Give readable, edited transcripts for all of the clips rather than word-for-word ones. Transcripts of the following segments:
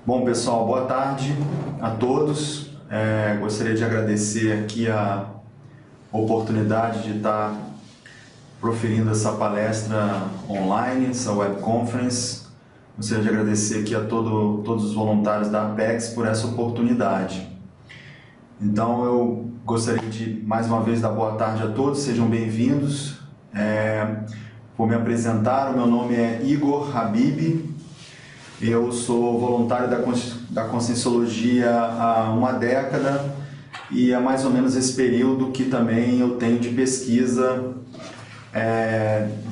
Bom, pessoal, boa tarde a todos. Gostaria de agradecer aqui a oportunidade de estar proferindo essa palestra online, essa web conference. Gostaria de agradecer aqui a todos os voluntários da Apex por essa oportunidade. Então, eu gostaria de, mais uma vez, dar boa tarde a todos, sejam bem-vindos. Vou me apresentar, o meu nome é Igor Habib. Eu sou voluntário da Conscienciologia há uma década e é mais ou menos esse período que também eu tenho de pesquisa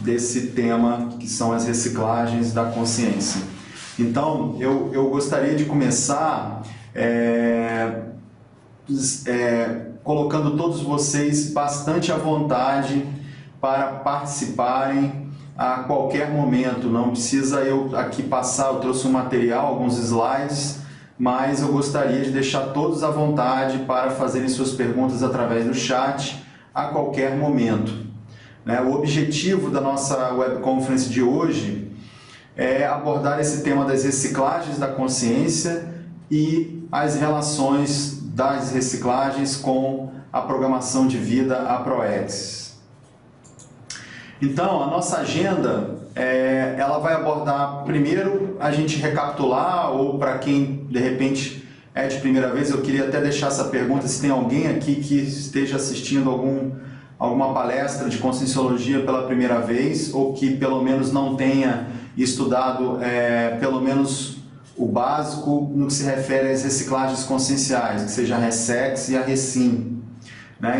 desse tema, que são as reciclagens da consciência. Então, eu gostaria de começar colocando todos vocês bastante à vontade para participarem a qualquer momento. Não precisa eu aqui passar, eu trouxe um material, alguns slides, mas eu gostaria de deixar todos à vontade para fazerem suas perguntas através do chat a qualquer momento. O objetivo da nossa web conference de hoje é abordar esse tema das reciclagens da consciência e as relações das reciclagens com a programação de vida, a ProEx. Então, a nossa agenda, ela vai abordar, primeiro, a gente recapitular, ou para quem, de repente, é de primeira vez, eu queria até deixar essa pergunta, se tem alguém aqui que esteja assistindo alguma palestra de Conscienciologia pela primeira vez, ou que pelo menos não tenha estudado pelo menos o básico no que se refere às reciclagens conscienciais, que seja a RESEX e a RECIM.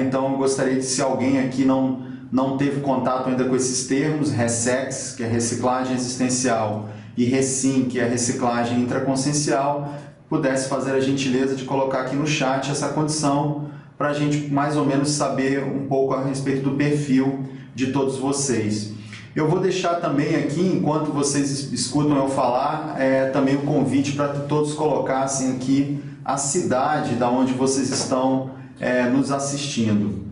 Então, eu gostaria de, se alguém aqui não teve contato ainda com esses termos, RESEX, que é reciclagem existencial, e RECIM, que é reciclagem intraconsciencial, pudesse fazer a gentileza de colocar aqui no chat essa condição para a gente mais ou menos saber um pouco a respeito do perfil de todos vocês. Eu vou deixar também aqui, enquanto vocês escutam eu falar, também o convite para que todos colocassem aqui a cidade da onde vocês estão nos assistindo.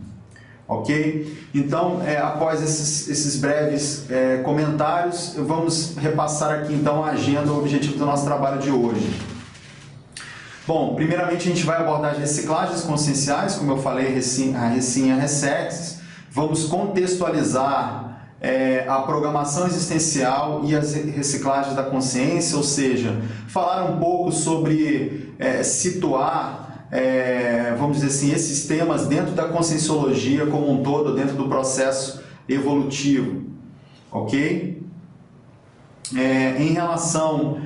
Ok? Então, após esses breves comentários, vamos repassar aqui então a agenda, o objetivo do nosso trabalho de hoje. Bom, primeiramente a gente vai abordar as reciclagens conscienciais, como eu falei, a RECIM e a RESEX. Vamos contextualizar a programação existencial e as reciclagens da consciência, ou seja, falar um pouco sobre situar vamos dizer assim, esses temas dentro da Conscienciologia como um todo, dentro do processo evolutivo, ok? Em relação,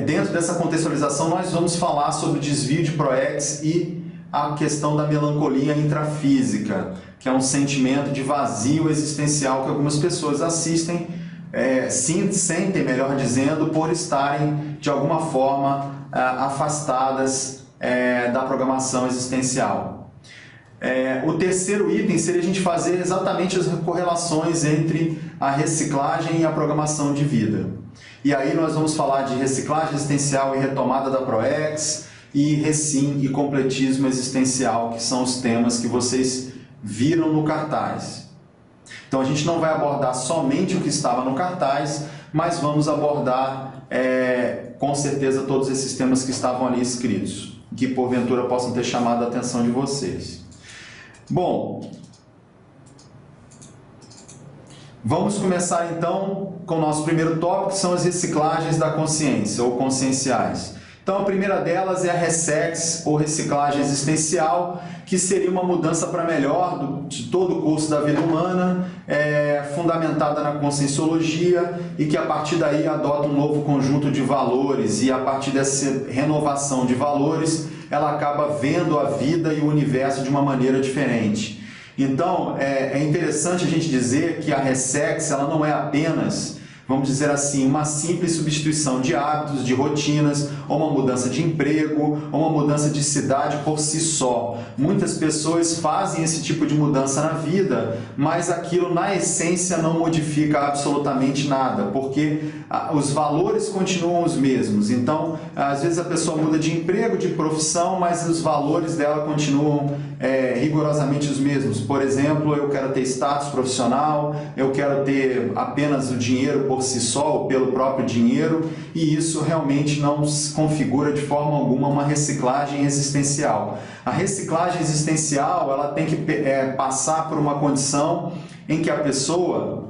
dentro dessa contextualização, nós vamos falar sobre o desvio de ProEx e a questão da melancolia intrafísica, que é um sentimento de vazio existencial que algumas pessoas sentem, melhor dizendo, por estarem, de alguma forma, afastadas da programação existencial. O terceiro item seria a gente fazer exatamente as correlações entre a reciclagem e a programação de vida. E aí nós vamos falar de reciclagem existencial e retomada da ProEx, e RECIM e completismo existencial, que são os temas que vocês viram no cartaz. Então a gente não vai abordar somente o que estava no cartaz, mas vamos abordar com certeza todos esses temas que estavam ali escritos, que porventura possam ter chamado a atenção de vocês. Bom, vamos começar então com o nosso primeiro tópico, que são as reciclagens da consciência, ou conscienciais. Então a primeira delas é a RESEX, ou reciclagem existencial, que seria uma mudança para melhor de todo o curso da vida humana, fundamentada na Conscienciologia, e que a partir daí adota um novo conjunto de valores, e a partir dessa renovação de valores, ela acaba vendo a vida e o universo de uma maneira diferente. Então, é interessante a gente dizer que a RESEX, ela não é apenas, vamos dizer assim, uma simples substituição de hábitos, de rotinas, ou uma mudança de emprego, ou uma mudança de cidade por si só. Muitas pessoas fazem esse tipo de mudança na vida, mas aquilo na essência não modifica absolutamente nada, porque os valores continuam os mesmos. Então, às vezes a pessoa muda de emprego, de profissão, mas os valores dela continuam rigorosamente os mesmos. Por exemplo, eu quero ter status profissional, eu quero ter apenas o dinheiro por si só, ou pelo próprio dinheiro, e isso realmente não se configura de forma alguma uma reciclagem existencial. A reciclagem existencial, ela tem que passar por uma condição em que a pessoa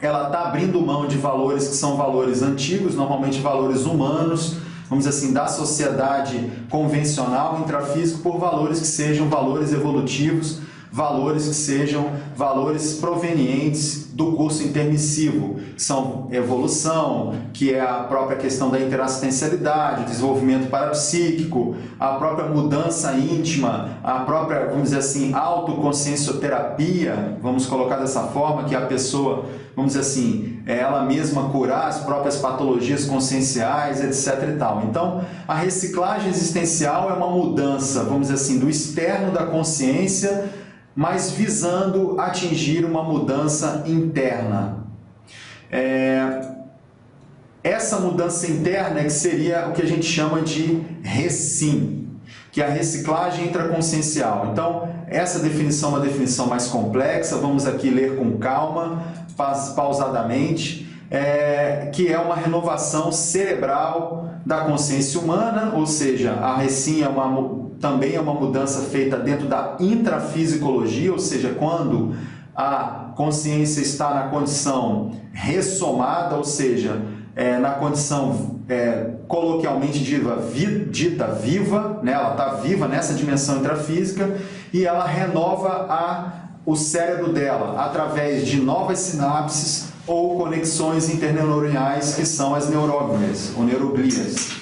ela está abrindo mão de valores que são valores antigos, normalmente valores humanos, vamos dizer assim, da sociedade convencional, intrafísico, por valores que sejam valores evolutivos, valores que sejam valores provenientes do curso intermissivo, que são evolução, que é a própria questão da interassistencialidade, desenvolvimento parapsíquico, a própria mudança íntima, a própria, vamos dizer assim, autoconsciencioterapia, vamos colocar dessa forma, que a pessoa, vamos dizer assim, ela mesma curar as próprias patologias conscienciais, etc. e tal. Então, a reciclagem existencial é uma mudança, vamos dizer assim, do externo da consciência, mas visando atingir uma mudança interna. Essa mudança interna é que seria o que a gente chama de recim, que é a reciclagem intraconsciencial. Então, essa definição é uma definição mais complexa, vamos aqui ler com calma, pausadamente, que é uma renovação cerebral da consciência humana, ou seja, a recim também é uma mudança feita dentro da intrafisicologia, ou seja, quando a consciência está na condição ressomada, ou seja, na condição coloquialmente dita viva, né? Ela está viva nessa dimensão intrafísica e ela renova o cérebro dela através de novas sinapses ou conexões interneuronais, que são as neuróglias ou neuroglias,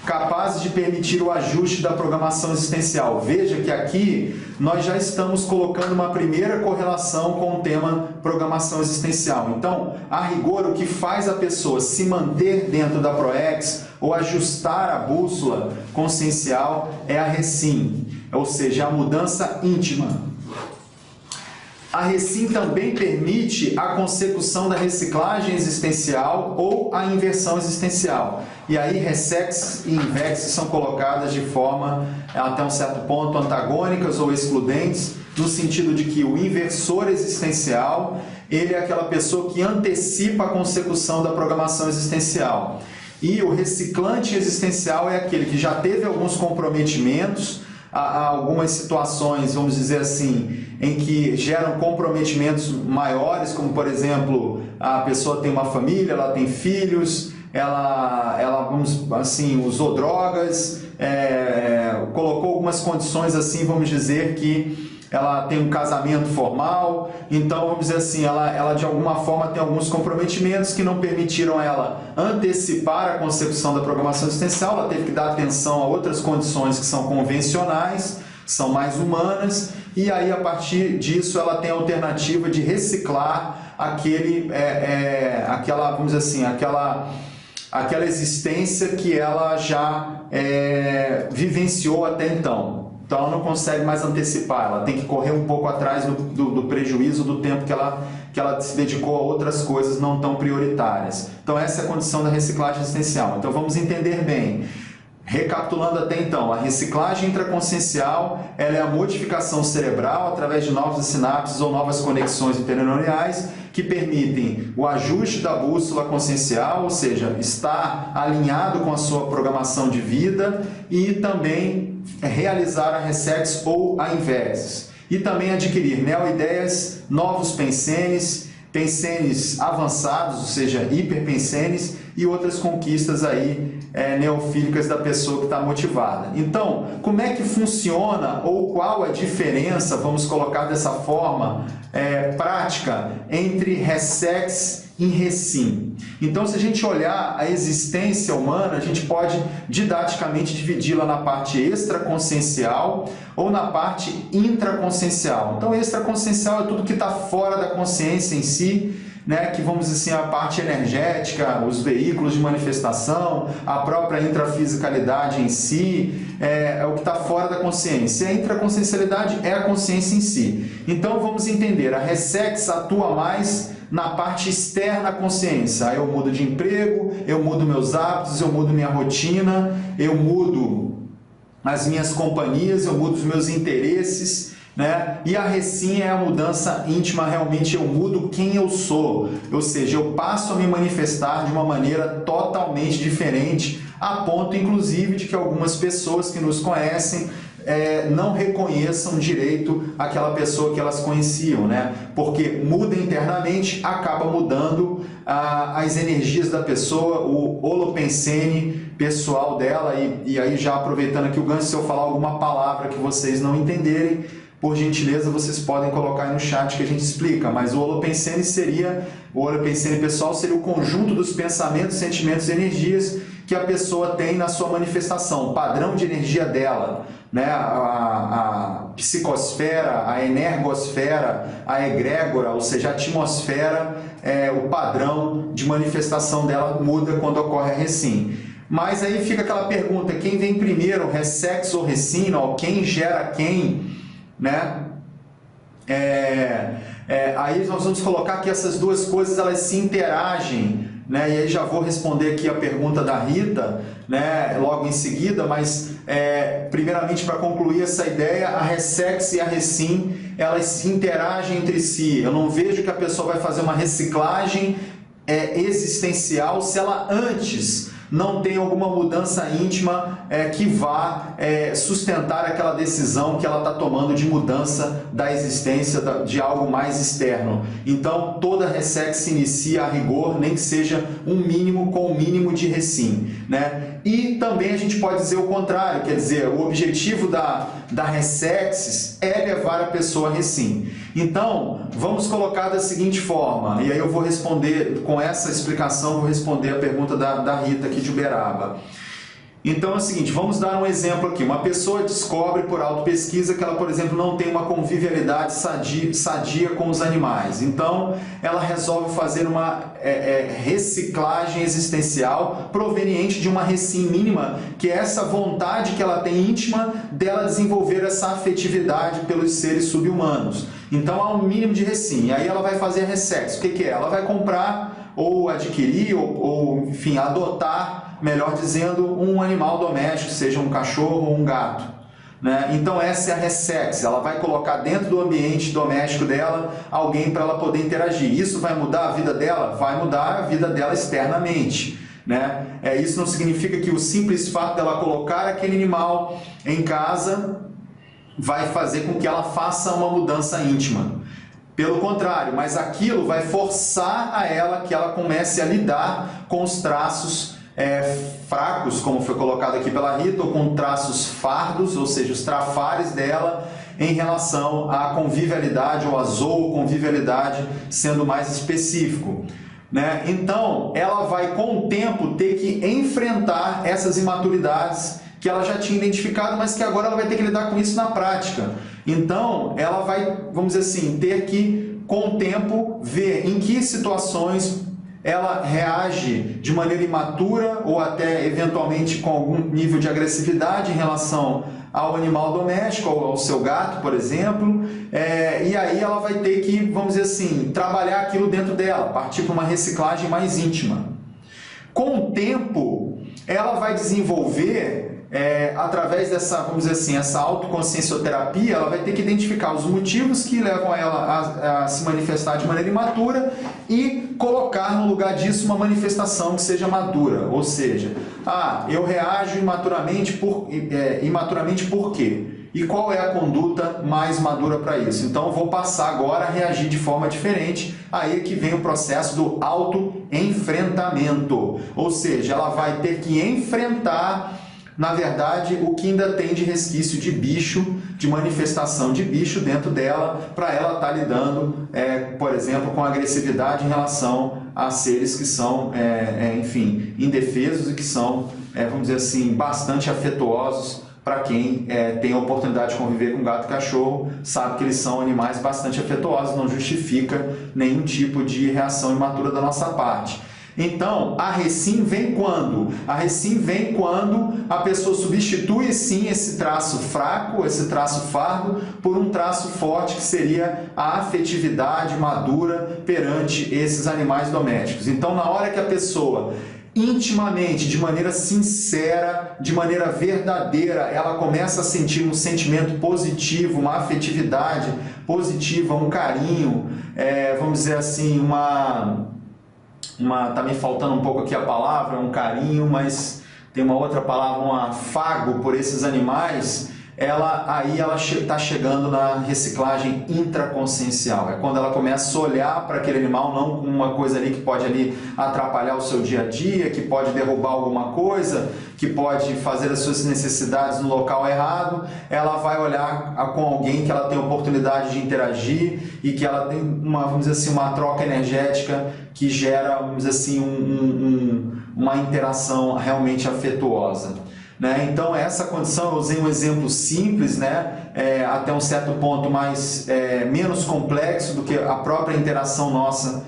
capazes de permitir o ajuste da programação existencial. Veja que aqui nós já estamos colocando uma primeira correlação com o tema programação existencial. Então, a rigor, o que faz a pessoa se manter dentro da ProEx ou ajustar a bússola consciencial é a recim, ou seja, a mudança íntima. A recim também permite a consecução da reciclagem existencial ou a inversão existencial. E aí ressex e invex são colocadas de forma, até um certo ponto, antagônicas ou excludentes, no sentido de que o inversor existencial, ele é aquela pessoa que antecipa a consecução da programação existencial. E o reciclante existencial é aquele que já teve alguns comprometimentos, há algumas situações, vamos dizer assim, em que geram comprometimentos maiores, como por exemplo, a pessoa tem uma família, ela tem filhos, ela vamos assim, usou drogas, colocou algumas condições assim, vamos dizer que ela tem um casamento formal, então vamos dizer assim, ela de alguma forma tem alguns comprometimentos que não permitiram ela antecipar a consecução da programação existencial, ela teve que dar atenção a outras condições que são convencionais, são mais humanas, e aí a partir disso ela tem a alternativa de reciclar aquela, vamos dizer assim, aquela existência que ela já vivenciou até então. Então ela não consegue mais antecipar, ela tem que correr um pouco atrás do prejuízo do tempo que ela se dedicou a outras coisas não tão prioritárias. Então essa é a condição da reciclagem existencial. Então vamos entender bem. Recapitulando até então, a reciclagem intraconsciencial ela é a modificação cerebral através de novas sinapses ou novas conexões interneuronais que permitem o ajuste da bússola consciencial, ou seja, estar alinhado com a sua programação de vida e também realizar a ressex ou a invex. E também adquirir neoideias, novos pensenes, pensenes avançados, ou seja, hiperpensenes e outras conquistas aí neofílicas da pessoa que está motivada. Então, como é que funciona ou qual a diferença, vamos colocar dessa forma, prática entre ressex e recim? Então, se a gente olhar a existência humana, a gente pode didaticamente dividi-la na parte extraconsciencial ou na parte intraconsciencial. Então, extraconsciencial é tudo que está fora da consciência em si, né, que vamos dizer assim, a parte energética, os veículos de manifestação, a própria intrafisicalidade em si, é o que está fora da consciência. A intraconsciencialidade é a consciência em si. Então vamos entender, a ressex atua mais na parte externa à consciência. Eu mudo de emprego, eu mudo meus hábitos, eu mudo minha rotina, eu mudo as minhas companhias, eu mudo os meus interesses, né? E a recim é a mudança íntima, realmente eu mudo quem eu sou, ou seja, eu passo a me manifestar de uma maneira totalmente diferente, a ponto inclusive de que algumas pessoas que nos conhecem não reconheçam direito aquela pessoa que elas conheciam, né? Porque muda internamente, acaba mudando as energias da pessoa, o holopensene pessoal dela, e aí já aproveitando aqui o gancho, se eu falar alguma palavra que vocês não entenderem, por gentileza, vocês podem colocar aí no chat que a gente explica, mas o holopensene pessoal seria o conjunto dos pensamentos, sentimentos e energias que a pessoa tem na sua manifestação, o padrão de energia dela, né? A psicosfera, a energosfera, a egrégora, ou seja, a atmosfera, o padrão de manifestação dela muda quando ocorre a recim. Mas aí fica aquela pergunta, quem vem primeiro, ressex ou recim, quem gera quem? Né? Aí nós vamos colocar que essas duas coisas elas se interagem, né? E aí já vou responder aqui a pergunta da Rita, né? Logo em seguida, mas primeiramente para concluir essa ideia, a ressex e a recim elas se interagem entre si. Eu não vejo que a pessoa vai fazer uma reciclagem existencial se ela antes não tem alguma mudança íntima que vá sustentar aquela decisão que ela está tomando de mudança da existência de algo mais externo. Então, toda ressex se inicia a rigor, nem que seja um mínimo com um mínimo de recim, né? E também a gente pode dizer o contrário, quer dizer, o objetivo da ressex é levar a pessoa a recim. Então, vamos colocar da seguinte forma, e aí eu vou responder, com essa explicação, vou responder a pergunta da Rita aqui de Uberaba. Então é o seguinte, vamos dar um exemplo aqui. Uma pessoa descobre por autopesquisa que ela, por exemplo, não tem uma convivialidade sadia com os animais. Então, ela resolve fazer uma reciclagem existencial proveniente de uma recim mínima, que é essa vontade que ela tem íntima dela desenvolver essa afetividade pelos seres subhumanos. Então, há um mínimo de recim. E aí ela vai fazer a ressex. O que é? Ela vai comprar ou adquirir ou enfim, adotar, melhor dizendo, um animal doméstico, seja um cachorro ou um gato, né? Então essa é a ressex, ela vai colocar dentro do ambiente doméstico dela alguém para ela poder interagir. Isso vai mudar a vida dela? Vai mudar a vida dela externamente, né? Isso não significa que o simples fato dela colocar aquele animal em casa vai fazer com que ela faça uma mudança íntima. Pelo contrário, mas aquilo vai forçar a ela que ela comece a lidar com os traços fracos, como foi colocado aqui pela Rita, ou com traços fardos, ou seja, os trafares dela em relação à convivialidade ou à zooconvivialidade, sendo mais específico, né? Então, ela vai com o tempo ter que enfrentar essas imaturidades que ela já tinha identificado, mas que agora ela vai ter que lidar com isso na prática. Então, ela vai, vamos dizer assim, ter que, com o tempo, ver em que situações ela reage de maneira imatura ou até eventualmente com algum nível de agressividade em relação ao animal doméstico, ao seu gato, por exemplo, e aí ela vai ter que, vamos dizer assim, trabalhar aquilo dentro dela, partir para uma reciclagem mais íntima. Com o tempo, ela vai desenvolver, através dessa, vamos dizer assim, essa autoconsciencioterapia, ela vai ter que identificar os motivos que levam ela a se manifestar de maneira imatura e colocar no lugar disso uma manifestação que seja madura, ou seja, eu reajo imaturamente por quê? E qual é a conduta mais madura para isso? Então eu vou passar agora a reagir de forma diferente, aí é que vem o processo do autoenfrentamento, ou seja, ela vai ter que enfrentar, na verdade, o que ainda tem de resquício de bicho, de manifestação de bicho dentro dela, para ela estar lidando, por exemplo, com agressividade em relação a seres que são, enfim, indefesos e que são, vamos dizer assim, bastante afetuosos. Para quem tem a oportunidade de conviver com gato e cachorro, sabe que eles são animais bastante afetuosos, não justifica nenhum tipo de reação imatura da nossa parte. Então, a recim vem quando? A recim vem quando a pessoa substitui sim esse traço fraco, esse traço fardo, por um traço forte que seria a afetividade madura perante esses animais domésticos. Então, na hora que a pessoa intimamente, de maneira sincera, de maneira verdadeira, ela começa a sentir um sentimento positivo, uma afetividade positiva, um carinho, vamos dizer assim, tá me faltando um pouco aqui a palavra, um carinho, mas tem uma outra palavra, um afago por esses animais. Ela está chegando na reciclagem intraconsciencial. É quando ela começa a olhar para aquele animal não como uma coisa ali que pode ali atrapalhar o seu dia a dia, que pode derrubar alguma coisa, que pode fazer as suas necessidades no local errado. Ela vai olhar com alguém que ela tem oportunidade de interagir e que ela tem vamos dizer assim, uma troca energética que gera, vamos dizer assim, uma interação realmente afetuosa. Então, essa condição, eu usei um exemplo simples, até um certo ponto menos complexo do que a própria interação nossa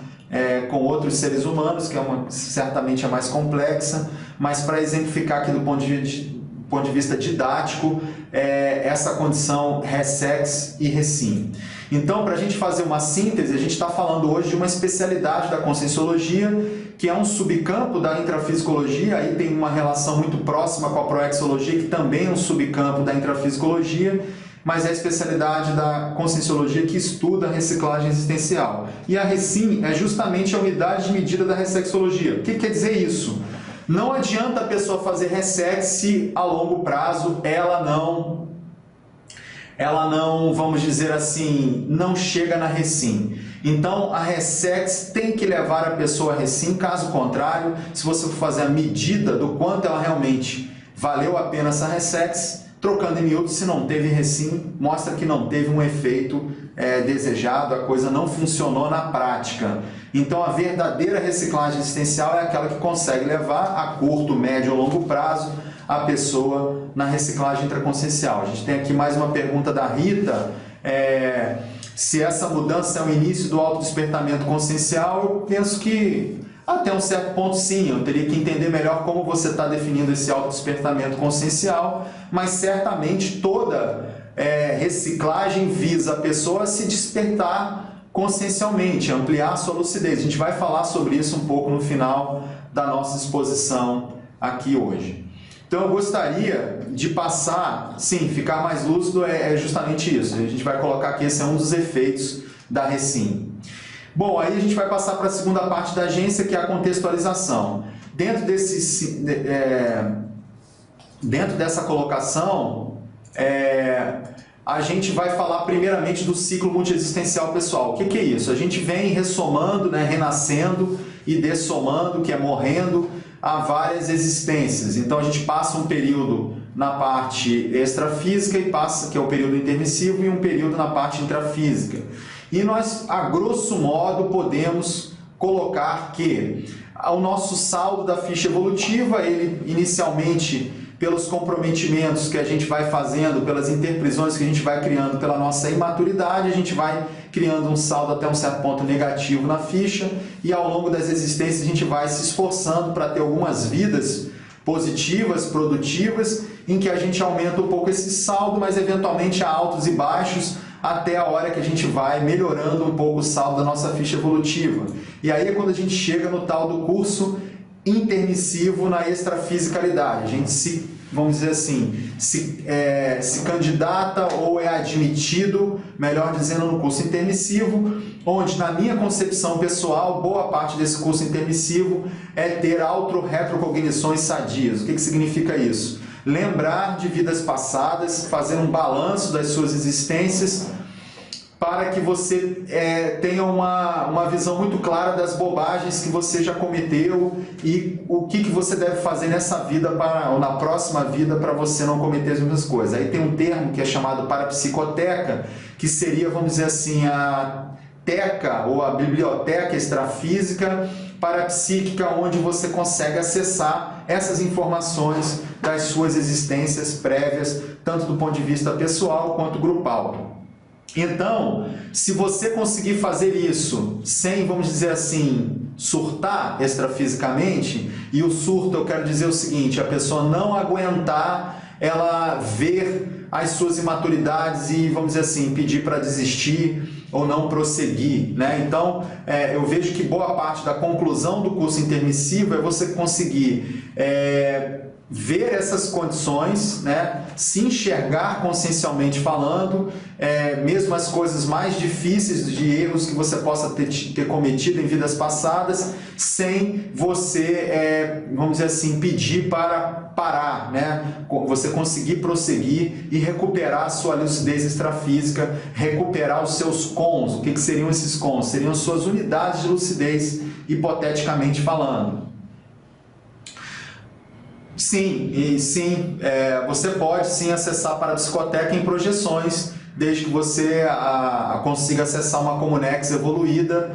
com outros seres humanos, que certamente é mais complexa, mas para exemplificar aqui do ponto de vista didático, essa condição Resex e Recim. Então, para a gente fazer uma síntese, a gente está falando hoje de uma especialidade da Conscienciologia, que é um subcampo da intrafisicologia, aí tem uma relação muito próxima com a proexologia, que também é um subcampo da intrafisicologia, mas é a especialidade da Conscienciologia que estuda a reciclagem existencial. E a Recim é justamente a unidade de medida da Resexologia. O que quer dizer isso? Não adianta a pessoa fazer Resex se a longo prazo ela não, vamos dizer assim, não chega na Recim. Então, a Resex tem que levar a pessoa a Recim, caso contrário, se você for fazer a medida do quanto ela realmente valeu a pena essa Resex, trocando em miúdos, se não teve Recim, mostra que não teve um efeito desejado, a coisa não funcionou na prática. Então, a verdadeira reciclagem existencial é aquela que consegue levar a curto, médio ou longo prazo a pessoa na reciclagem intraconsciencial. A gente tem aqui mais uma pergunta da Rita, se essa mudança é o início do autodespertamento consciencial. Eu penso que até um certo ponto sim, eu teria que entender melhor como você está definindo esse autodespertamento consciencial, mas certamente toda reciclagem visa a pessoa a se despertar consciencialmente, ampliar a sua lucidez. A gente vai falar sobre isso um pouco no final da nossa exposição aqui hoje. Então eu gostaria de passar, sim, ficar mais lúcido é justamente isso. A gente vai colocar que esse é um dos efeitos da Recim. Bom, aí a gente vai passar para a segunda parte da agência, que é a contextualização. Dentro dessa colocação, a gente vai falar primeiramente do ciclo multiexistencial pessoal. O que é isso? A gente vem ressomando, renascendo e dessomando, que é morrendo, a várias existências. Então a gente passa um período na parte extrafísica e passa, que é o período intermissivo, e um período na parte intrafísica. E nós, a grosso modo, podemos colocar que o nosso saldo da ficha evolutiva, ele inicialmente, pelos comprometimentos que a gente vai fazendo, pelas interprisões que a gente vai criando pela nossa imaturidade, a gente vai criando um saldo até um certo ponto negativo na ficha, e ao longo das existências a gente vai se esforçando para ter algumas vidas positivas, produtivas, em que a gente aumenta um pouco esse saldo, mas eventualmente há altos e baixos, até a hora que a gente vai melhorando um pouco o saldo da nossa ficha evolutiva. E aí é quando a gente chega no tal do curso intermissivo na extrafisicalidade. A gente vamos dizer assim, se candidata ou é admitido, melhor dizendo, no curso intermissivo, onde, na minha concepção pessoal, boa parte desse curso intermissivo é ter auto-retrocognições sadias. O que significa isso? Lembrar de vidas passadas, fazer um balanço das suas existências, para que você tenha uma visão muito clara das bobagens que você já cometeu e o que você deve fazer nessa vida ou na próxima vida para você não cometer as mesmas coisas. Aí tem um termo que é chamado parapsicoteca, que seria, vamos dizer assim, a teca ou a biblioteca extrafísica parapsíquica, onde você consegue acessar essas informações das suas existências prévias, tanto do ponto de vista pessoal quanto grupal. Então, se você conseguir fazer isso sem, vamos dizer assim, surtar extrafisicamente, e o surto eu quero dizer o seguinte, a pessoa não aguentar ela ver as suas imaturidades e, vamos dizer assim, pedir para desistir, ou não prosseguir, né? Então, eu vejo que boa parte da conclusão do curso intermissivo é você conseguir ver essas condições, né? Se enxergar consciencialmente falando, mesmo as coisas mais difíceis de erros que você possa ter cometido em vidas passadas, sem você, vamos dizer assim, pedir para parar, né? Você conseguir prosseguir e recuperar a sua lucidez extrafísica, recuperar os seus cons. O que seriam esses cons? Seriam suas unidades de lucidez, hipoteticamente falando. Sim, você pode sim acessar a parapsicoteca em projeções, desde que você consiga acessar uma Comunex evoluída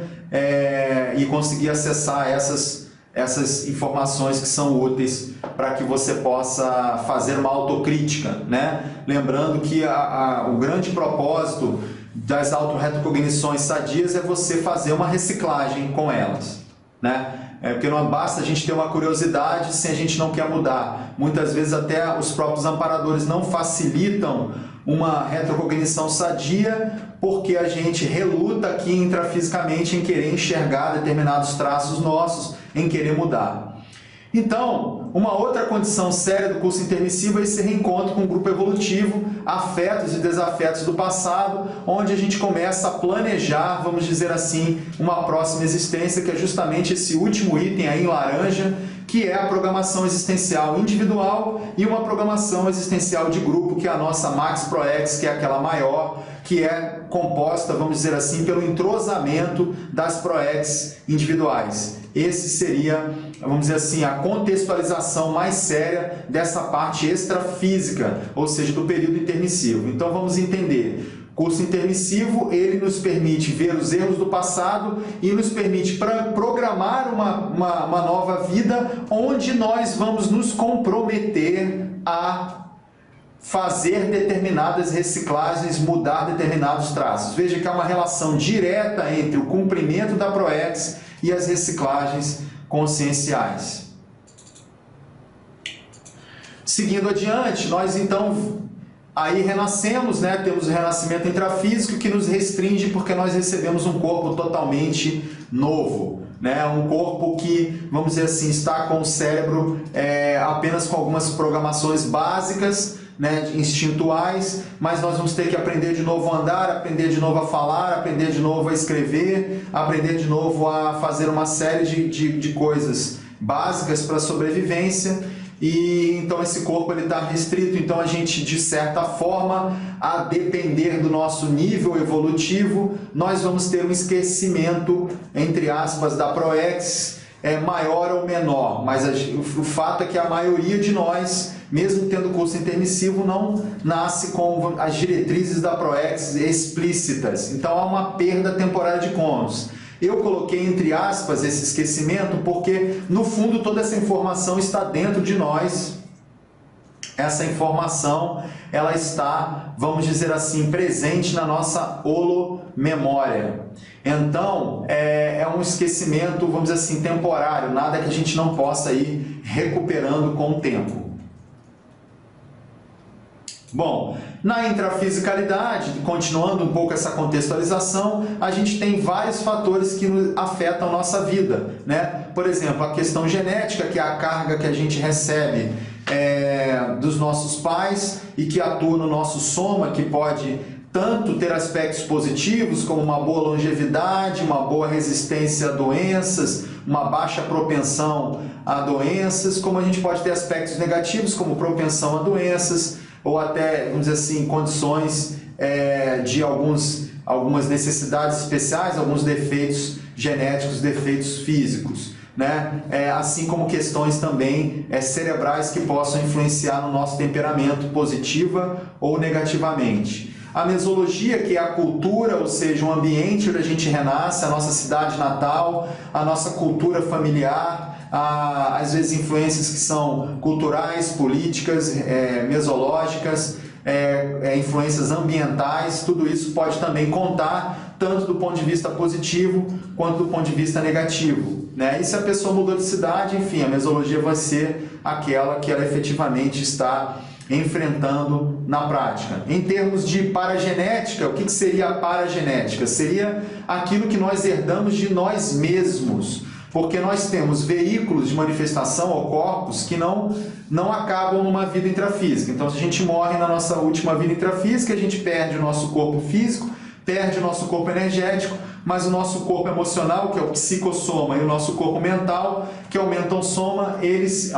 e conseguir acessar essas informações que são úteis para que você possa fazer uma autocrítica, né? Lembrando que o grande propósito das autorretrocognições sadias é você fazer uma reciclagem com elas, né? Porque não basta a gente ter uma curiosidade se a gente não quer mudar. Muitas vezes até os próprios amparadores não facilitam uma retrocognição sadia porque a gente reluta aqui intrafisicamente em querer enxergar determinados traços nossos, em querer mudar. Então, uma outra condição séria do curso intermissivo é esse reencontro com o grupo evolutivo, afetos e desafetos do passado, onde a gente começa a planejar, vamos dizer assim, uma próxima existência, que é justamente esse último item aí em laranja, que é a programação existencial individual e uma programação existencial de grupo, que é a nossa Max Proex, que é aquela maior, que é composta, vamos dizer assim, pelo entrosamento das Proex individuais. Esse seria, vamos dizer assim, a contextualização mais séria dessa parte extrafísica, ou seja, do período intermissivo. Então vamos entender. Curso intermissivo, ele nos permite ver os erros do passado e nos permite programar uma nova vida onde nós vamos nos comprometer a fazer determinadas reciclagens, mudar determinados traços. Veja que há uma relação direta entre o cumprimento da Proex e as reciclagens conscienciais. Seguindo adiante, nós então aí renascemos, né? Temos o renascimento intrafísico que nos restringe porque nós recebemos um corpo totalmente novo, né? Um corpo que, vamos dizer assim, está com o cérebro apenas com algumas programações básicas, né, instintuais, mas nós vamos ter que aprender de novo a andar, aprender de novo a falar, aprender de novo a escrever, aprender de novo a fazer uma série de coisas básicas para a sobrevivência. E então esse corpo está restrito, então a gente, de certa forma, a depender do nosso nível evolutivo, nós vamos ter um esquecimento, entre aspas, da Proex, maior ou menor, mas o fato é que a maioria de nós, mesmo tendo curso intermissivo, não nasce com as diretrizes da Proex explícitas, então há uma perda temporária de cônos. Eu coloquei entre aspas esse esquecimento porque, no fundo, toda essa informação está dentro de nós. Essa informação, ela está, vamos dizer assim, presente na nossa holomemória. Então, é um esquecimento, vamos dizer assim, temporário, nada que a gente não possa ir recuperando com o tempo. Bom, na intrafisicalidade, continuando um pouco essa contextualização, a gente tem vários fatores que afetam a nossa vida, né? Por exemplo, a questão genética, que é a carga que a gente recebe dos nossos pais e que atua no nosso soma, que pode tanto ter aspectos positivos, como uma boa longevidade, uma boa resistência a doenças, uma baixa propensão a doenças, como a gente pode ter aspectos negativos, como propensão a doenças, ou até, vamos dizer assim, condições de algumas necessidades especiais, alguns defeitos genéticos, defeitos físicos, né? Assim como questões também cerebrais que possam influenciar no nosso temperamento positiva ou negativamente. A mesologia, que é a cultura, ou seja, o ambiente onde a gente renasce, a nossa cidade natal, a nossa cultura familiar, às vezes influências que são culturais, políticas, mesológicas, influências ambientais, tudo isso pode também contar tanto do ponto de vista positivo quanto do ponto de vista negativo, né? E se a pessoa mudou de cidade, enfim, a mesologia vai ser aquela que ela efetivamente está enfrentando na prática. Em termos de paragenética, o que seria a paragenética? Seria aquilo que nós herdamos de nós mesmos, porque nós temos veículos de manifestação ou corpos que não acabam numa vida intrafísica. Então, se a gente morre na nossa última vida intrafísica, a gente perde o nosso corpo físico, perde o nosso corpo energético, mas o nosso corpo emocional, que é o psicossoma, e o nosso corpo mental, que é o mental soma, eles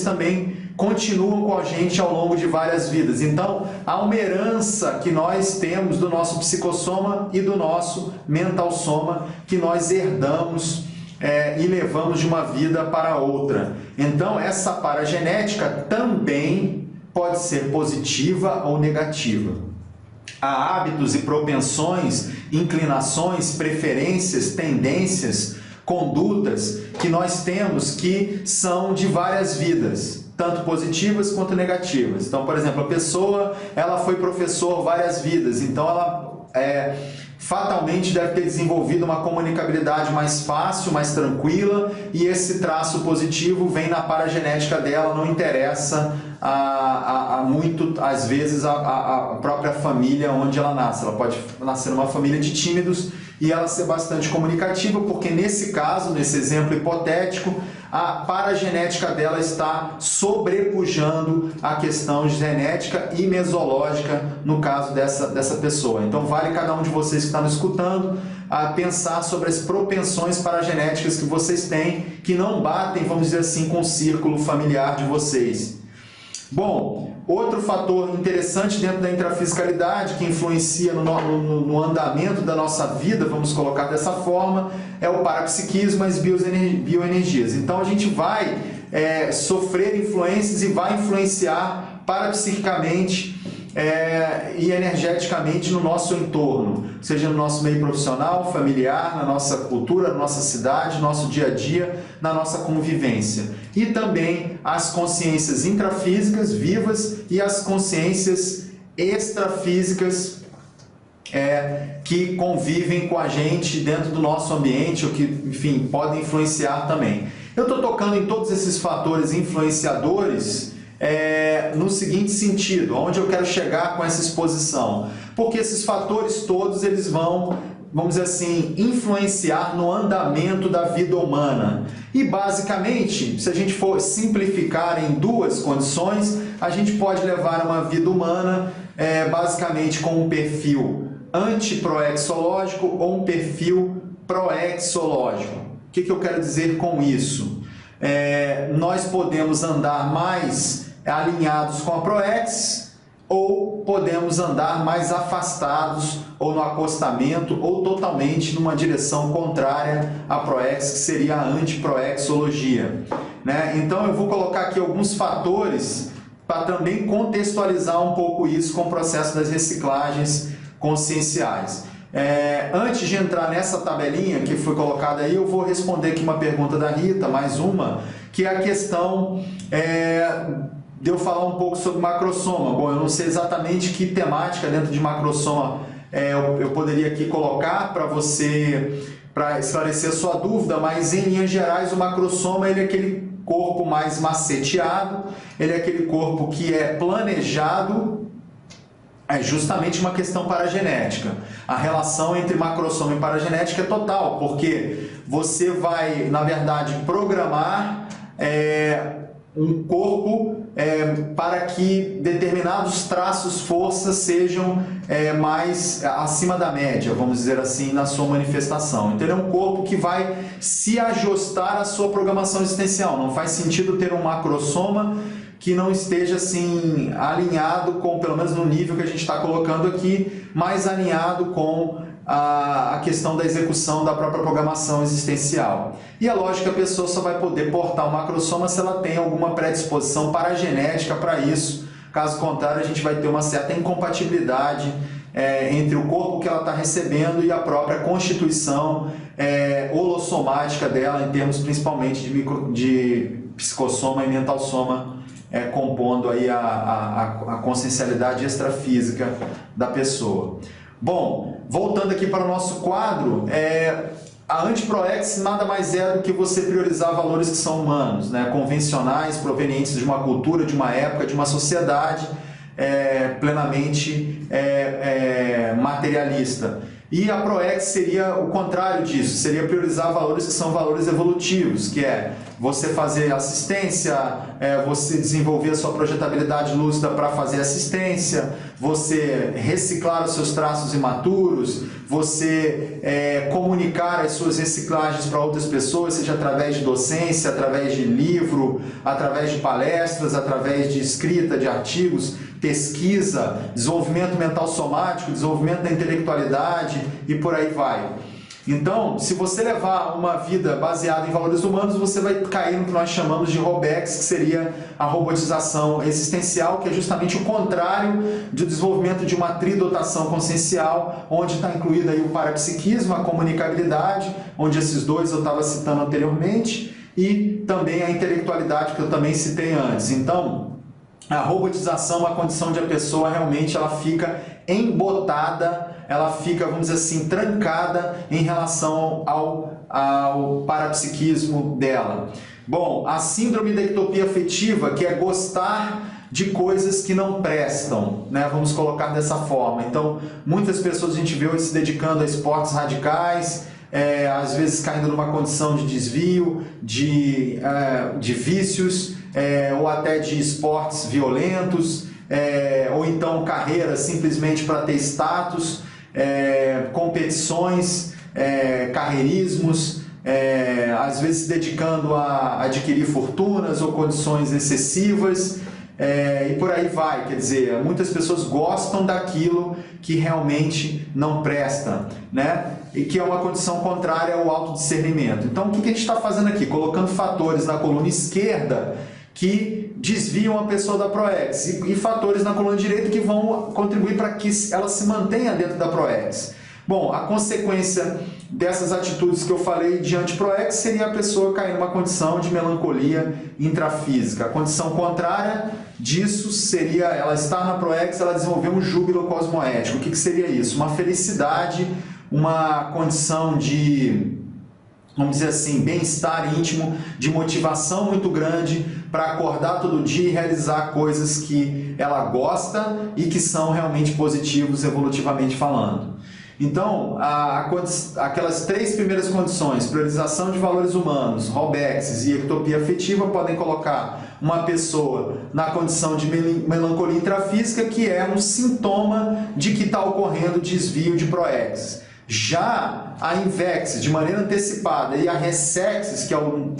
também continuam com a gente ao longo de várias vidas. Então, há uma herança que nós temos do nosso psicossoma e do nosso mental soma, que nós herdamos e levamos de uma vida para outra. Então, essa paragenética também pode ser positiva ou negativa. Há hábitos e propensões, inclinações, preferências, tendências, condutas que nós temos que são de várias vidas, tanto positivas quanto negativas. Então, por exemplo, a pessoa ela foi professor várias vidas, então ela fatalmente deve ter desenvolvido uma comunicabilidade mais fácil, mais tranquila, e esse traço positivo vem na paragenética dela, não interessa muito, às vezes, a própria família onde ela nasce. Ela pode nascer numa família de tímidos e ela ser bastante comunicativa, porque nesse caso, nesse exemplo hipotético, a paragenética dela está sobrepujando a questão genética e mesológica no caso dessa pessoa. Então vale cada um de vocês que está nos escutando a pensar sobre as propensões paragenéticas que vocês têm, que não batem, vamos dizer assim, com o círculo familiar de vocês. Bom, outro fator interessante dentro da intrafisicalidade que influencia no andamento da nossa vida, vamos colocar dessa forma, é o parapsiquismo, as bioenergias. Então a gente vai sofrer influências e vai influenciar parapsiquicamente e energeticamente no nosso entorno, seja no nosso meio profissional, familiar, na nossa cultura, na nossa cidade, no nosso dia a dia, na nossa convivência. E também as consciências intrafísicas vivas e as consciências extrafísicas que convivem com a gente dentro do nosso ambiente, ou que, enfim, podem influenciar também. Eu estou tocando em todos esses fatores influenciadores no seguinte sentido, onde eu quero chegar com essa exposição, porque esses fatores todos eles vamos dizer assim, influenciar no andamento da vida humana. E basicamente, se a gente for simplificar em duas condições, a gente pode levar uma vida humana basicamente com um perfil antiproexológico ou um perfil proexológico. O que eu quero dizer com isso? Nós podemos andar mais alinhados com a proex, ou podemos andar mais afastados, ou no acostamento, ou totalmente numa direção contrária à proex, que seria a antiproexologia, né? Então eu vou colocar aqui alguns fatores para também contextualizar um pouco isso com o processo das reciclagens conscienciais. Antes de entrar nessa tabelinha que foi colocada aí, eu vou responder aqui uma pergunta da Rita, mais uma, que é a questão de eu falar um pouco sobre macrosoma. Bom, eu não sei exatamente que temática dentro de macrosoma eu poderia aqui colocar para você, para esclarecer a sua dúvida, mas em linhas gerais o macrosoma ele é aquele corpo mais maceteado, ele é aquele corpo que é planejado, é justamente uma questão paragenética. A relação entre macrosoma e paragenética é total, porque você vai, na verdade, programar um corpo para que determinados traços, forças sejam mais acima da média, vamos dizer assim, na sua manifestação. Então ele é um corpo que vai se ajustar à sua programação existencial. Não faz sentido ter um macrosoma que não esteja assim alinhado com, pelo menos no nível que a gente está colocando aqui, mais alinhado com a questão da execução da própria programação existencial. E é lógico que a pessoa só vai poder portar o macrosoma se ela tem alguma predisposição paragenética para isso. Caso contrário, a gente vai ter uma certa incompatibilidade entre o corpo que ela está recebendo e a própria constituição holossomática dela, em termos principalmente de psicossoma e mental soma, compondo aí a consciencialidade extrafísica da pessoa. Bom, voltando aqui para o nosso quadro, A anti-proex nada mais é do que você priorizar valores que são humanos, né? Convencionais, provenientes de uma cultura, de uma época, de uma sociedade plenamente materialista. E a proex seria o contrário disso, seria priorizar valores que são valores evolutivos, que é você fazer assistência, você desenvolver a sua projetabilidade lúcida para fazer assistência, você reciclar os seus traços imaturos, você comunicar as suas reciclagens para outras pessoas, seja através de docência, através de livro, através de palestras, através de escrita de artigos, pesquisa, desenvolvimento mental somático, desenvolvimento da intelectualidade e por aí vai. Então, se você levar uma vida baseada em valores humanos, você vai cair no que nós chamamos de robex, que seria a robotização existencial, que é justamente o contrário do desenvolvimento de uma tridotação consciencial, onde está incluído aí o parapsiquismo, a comunicabilidade, onde esses dois eu estava citando anteriormente, e também a intelectualidade, que eu também citei antes. Então, a robotização é uma condição onde a pessoa realmente ela fica embotada, ela fica, vamos dizer assim, trancada em relação ao parapsiquismo dela. Bom, a síndrome da ectopia afetiva, que é gostar de coisas que não prestam, né? Vamos colocar dessa forma. Então, muitas pessoas a gente vê hoje se dedicando a esportes radicais, às vezes caindo numa condição de desvio, de vícios, ou até de esportes violentos, ou então carreiras simplesmente para ter status, competições, carreirismos, às vezes se dedicando a adquirir fortunas ou condições excessivas, e por aí vai. Quer dizer, muitas pessoas gostam daquilo que realmente não presta, né? E que é uma condição contrária ao autodiscernimento. Então, o que a gente está fazendo aqui? Colocando fatores na coluna esquerda que desviam a pessoa da proex e fatores na coluna direita que vão contribuir para que ela se mantenha dentro da proex. Bom, a consequência dessas atitudes que eu falei de anti-proex seria a pessoa cair numa condição de melancolia intrafísica. A condição contrária disso seria ela estar na proex, ela desenvolver um júbilo cosmoético. O que seria isso? Uma felicidade, uma condição de, vamos dizer assim, bem-estar íntimo, de motivação muito grande para acordar todo dia e realizar coisas que ela gosta e que são realmente positivos evolutivamente falando. Então, aquelas três primeiras condições, priorização de valores humanos, robexes e ectopia afetiva, podem colocar uma pessoa na condição de melancolia intrafísica, que é um sintoma de que está ocorrendo desvio de proex. Já a invexis, de maneira antecipada, e a ressexis, que é um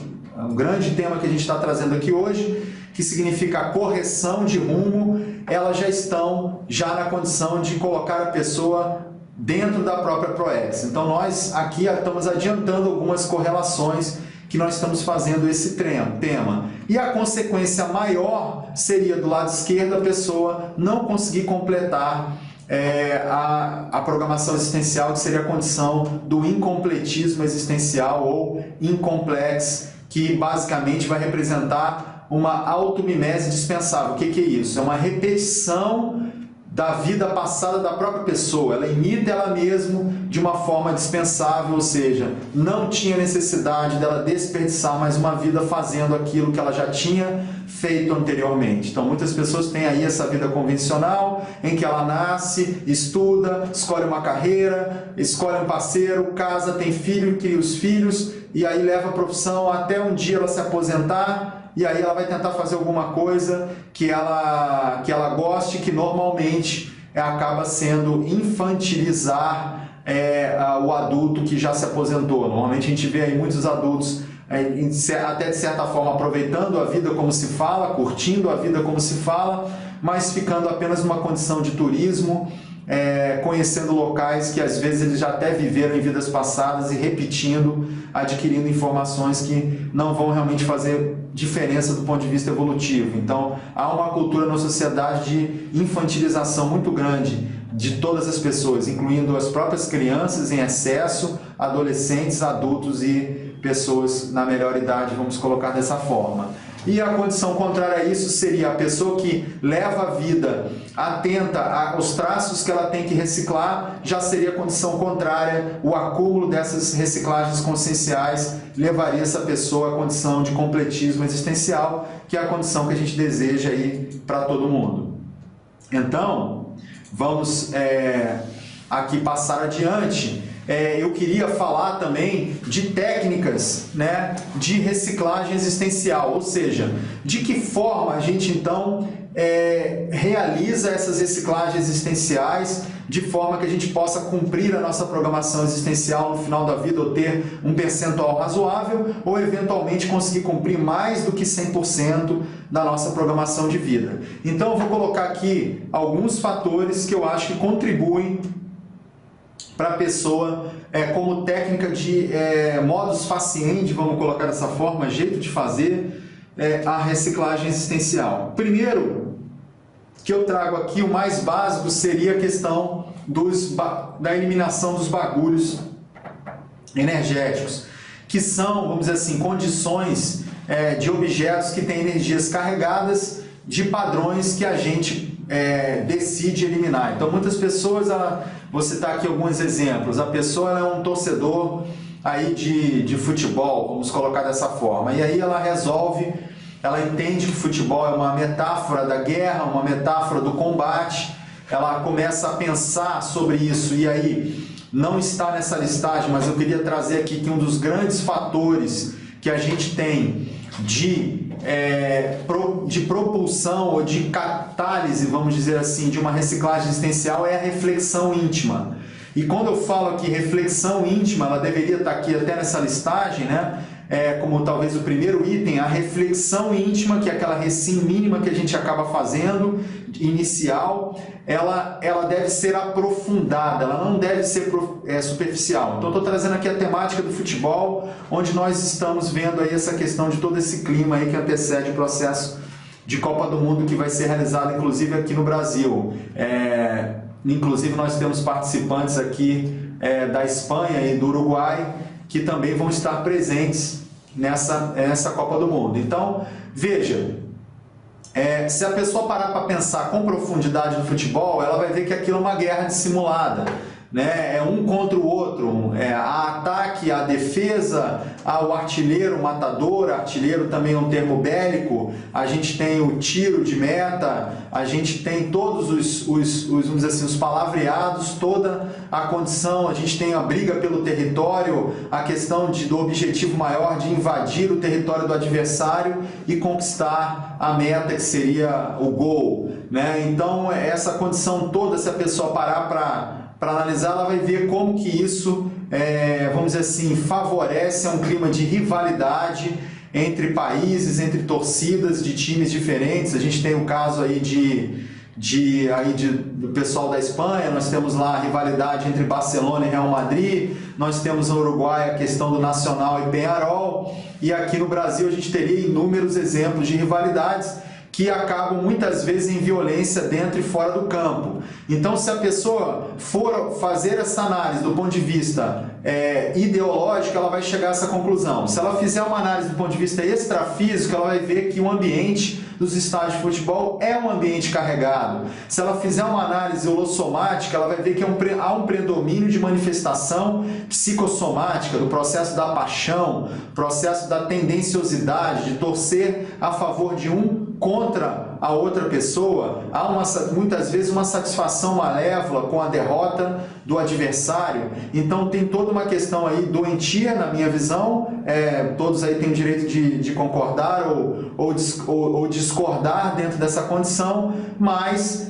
grande tema que a gente está trazendo aqui hoje, que significa a correção de rumo, elas já estão na condição de colocar a pessoa dentro da própria proex. Então nós aqui estamos adiantando algumas correlações que nós estamos fazendo esse tema. E a consequência maior seria do lado esquerdo a pessoa não conseguir completar a programação existencial, que seria a condição do incompletismo existencial ou incomplex, que basicamente vai representar uma automimese dispensável. O que é isso? É uma repetição da vida passada da própria pessoa. Ela imita ela mesma de uma forma dispensável, ou seja, não tinha necessidade dela desperdiçar mais uma vida fazendo aquilo que ela já tinha feito anteriormente. Então muitas pessoas têm aí essa vida convencional, em que ela nasce, estuda, escolhe uma carreira, escolhe um parceiro, casa, tem filho, cria os filhos, e aí leva a profissão até um dia ela se aposentar, e aí ela vai tentar fazer alguma coisa que ela goste, que normalmente acaba sendo infantilizar o adulto que já se aposentou. Normalmente a gente vê aí muitos adultos até de certa forma aproveitando a vida como se fala, curtindo a vida como se fala, mas ficando apenas numa condição de turismo, conhecendo locais que às vezes eles já até viveram em vidas passadas e repetindo, adquirindo informações que não vão realmente fazer diferença do ponto de vista evolutivo. Então há uma cultura na sociedade de infantilização muito grande de todas as pessoas, incluindo as próprias crianças em excesso, adolescentes, adultos e pessoas na melhor idade, vamos colocar dessa forma. E a condição contrária a isso seria a pessoa que leva a vida atenta aos traços que ela tem que reciclar, já seria a condição contrária, o acúmulo dessas reciclagens conscienciais levaria essa pessoa à condição de completismo existencial, que é a condição que a gente deseja aí para todo mundo. Então, vamos aqui passar adiante. Eu queria falar também de técnicas, né, de reciclagem existencial, ou seja, de que forma a gente então realiza essas reciclagens existenciais de forma que a gente possa cumprir a nossa programação existencial no final da vida, ou ter um percentual razoável, ou eventualmente conseguir cumprir mais do que 100% da nossa programação de vida. Então eu vou colocar aqui alguns fatores que eu acho que contribuem para a pessoa, como técnica de modus faciendi, vamos colocar dessa forma, jeito de fazer a reciclagem existencial. Primeiro, que eu trago aqui, o mais básico seria a questão da eliminação dos bagulhos energéticos, que são, vamos dizer assim, condições de objetos que têm energias carregadas de padrões que a gente decide eliminar. Então, muitas pessoas, vou citar aqui alguns exemplos, a pessoa é um torcedor aí de futebol, vamos colocar dessa forma, e aí ela entende que futebol é uma metáfora da guerra, uma metáfora do combate, ela começa a pensar sobre isso, e aí não está nessa listagem, mas eu queria trazer aqui que um dos grandes fatores que a gente tem de propulsão ou de catálise, vamos dizer assim, de uma reciclagem existencial é a reflexão íntima. E quando eu falo aqui reflexão íntima, ela deveria estar aqui até nessa listagem, né? Como talvez o primeiro item, a reflexão íntima, que é aquela recim mínima que a gente acaba fazendo, inicial, ela deve ser aprofundada, ela não deve ser superficial. Então, estou trazendo aqui a temática do futebol, onde nós estamos vendo aí essa questão de todo esse clima aí que antecede o processo de Copa do Mundo, que vai ser realizado, inclusive, aqui no Brasil. Inclusive, nós temos participantes aqui da Espanha e do Uruguai, que também vão estar presentes nessa Copa do Mundo. Então, veja, se a pessoa parar para pensar com profundidade no futebol, ela vai ver que aquilo é uma guerra dissimulada, né? É um contra o outro, há ataque, há defesa, há o artilheiro, o matador. Artilheiro também é um termo bélico. A gente tem o tiro de meta, a gente tem todos vamos dizer assim, os palavreados, toda a condição, a gente tem a briga pelo território, a questão do objetivo maior de invadir o território do adversário e conquistar a meta, que seria o gol, né? Então, essa condição toda, se a pessoa parar para analisar, ela vai ver como que isso, vamos dizer assim, favorece um clima de rivalidade entre países, entre torcidas de times diferentes. A gente tem o caso aí do pessoal da Espanha, nós temos lá a rivalidade entre Barcelona e Real Madrid, nós temos no Uruguai a questão do Nacional e Peñarol, e aqui no Brasil a gente teria inúmeros exemplos de rivalidades que acabam muitas vezes em violência dentro e fora do campo. Então, se a pessoa for fazer essa análise do ponto de vista ideológico, ela vai chegar a essa conclusão. Se ela fizer uma análise do ponto de vista extrafísico, ela vai ver que o ambiente dos estádios de futebol é um ambiente carregado. Se ela fizer uma análise holossomática, ela vai ver que há um predomínio de manifestação psicossomática, do processo da paixão, processo da tendenciosidade, de torcer a favor de um contra a outra pessoa. Há muitas vezes uma satisfação malévola com a derrota do adversário. Então tem toda uma questão aí doentia, na minha visão. Todos aí têm o direito de concordar ou discordar dentro dessa condição, mas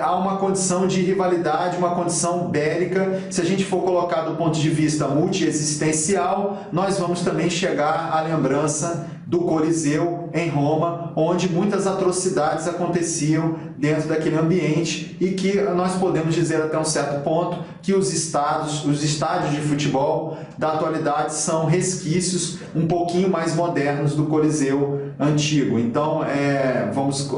há uma condição de rivalidade, uma condição bélica. Se a gente for colocar do ponto de vista multiexistencial, nós vamos também chegar à lembrança do Coliseu em Roma, onde muitas atrocidades aconteciam dentro daquele ambiente, e que nós podemos dizer até um certo ponto que os estádios de futebol da atualidade são resquícios um pouquinho mais modernos do Coliseu antigo. Então, vamos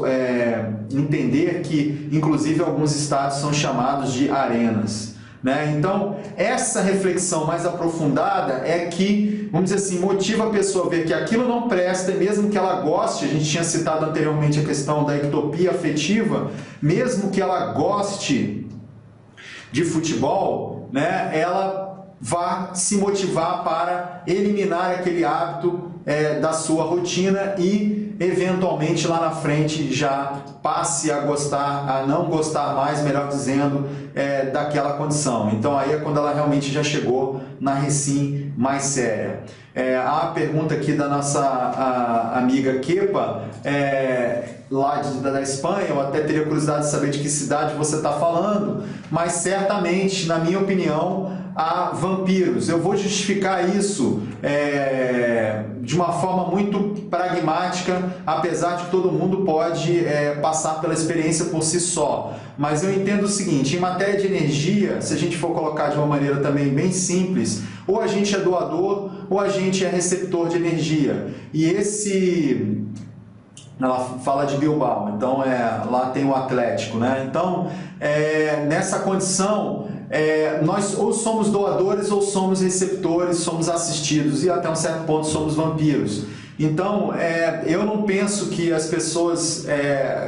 entender que, inclusive, alguns estádios são chamados de arenas. né? Então, essa reflexão mais aprofundada é que, vamos dizer assim, motiva a pessoa a ver que aquilo não presta, e mesmo que ela goste, a gente tinha citado anteriormente a questão da ectopia afetiva, mesmo que ela goste de futebol, né, ela vai se motivar para eliminar aquele hábito da sua rotina e eventualmente lá na frente já passe a gostar, a não gostar mais, melhor dizendo, daquela condição. Então aí é quando ela realmente já chegou na recim mais séria. A pergunta aqui da nossa amiga Kepa, lá da Espanha, eu até teria curiosidade de saber de que cidade você está falando, mas certamente, na minha opinião, há vampiros. Eu vou justificar isso de uma forma muito pragmática, apesar de que todo mundo pode passar pela experiência por si só. Mas eu entendo o seguinte, em matéria de energia, se a gente for colocar de uma maneira também bem simples, ou a gente é doador ou a gente é receptor de energia. E ela fala de Bilbao, então lá tem o Atlético, né? Então, nessa condição, nós ou somos doadores ou somos receptores, somos assistidos e até um certo ponto somos vampiros. Então, eu não penso que as pessoas,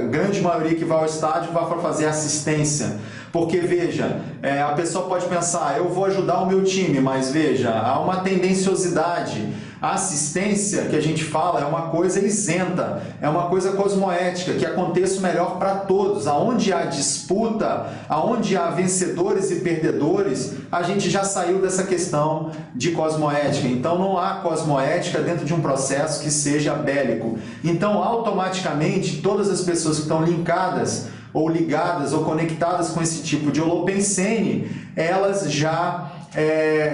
grande maioria que vai ao estádio, vá para fazer assistência. Porque, veja, a pessoa pode pensar, eu vou ajudar o meu time, mas veja, há uma tendenciosidade. A assistência que a gente fala é uma coisa isenta, é uma coisa cosmoética, que aconteça o melhor para todos. Aonde há disputa, aonde há vencedores e perdedores, a gente já saiu dessa questão de cosmoética. Então não há cosmoética dentro de um processo que seja bélico. Então automaticamente todas as pessoas que estão linkadas ou ligadas ou conectadas com esse tipo de holopensene, elas já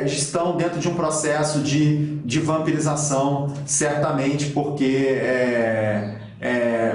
estão dentro de um processo de vampirização, certamente, porque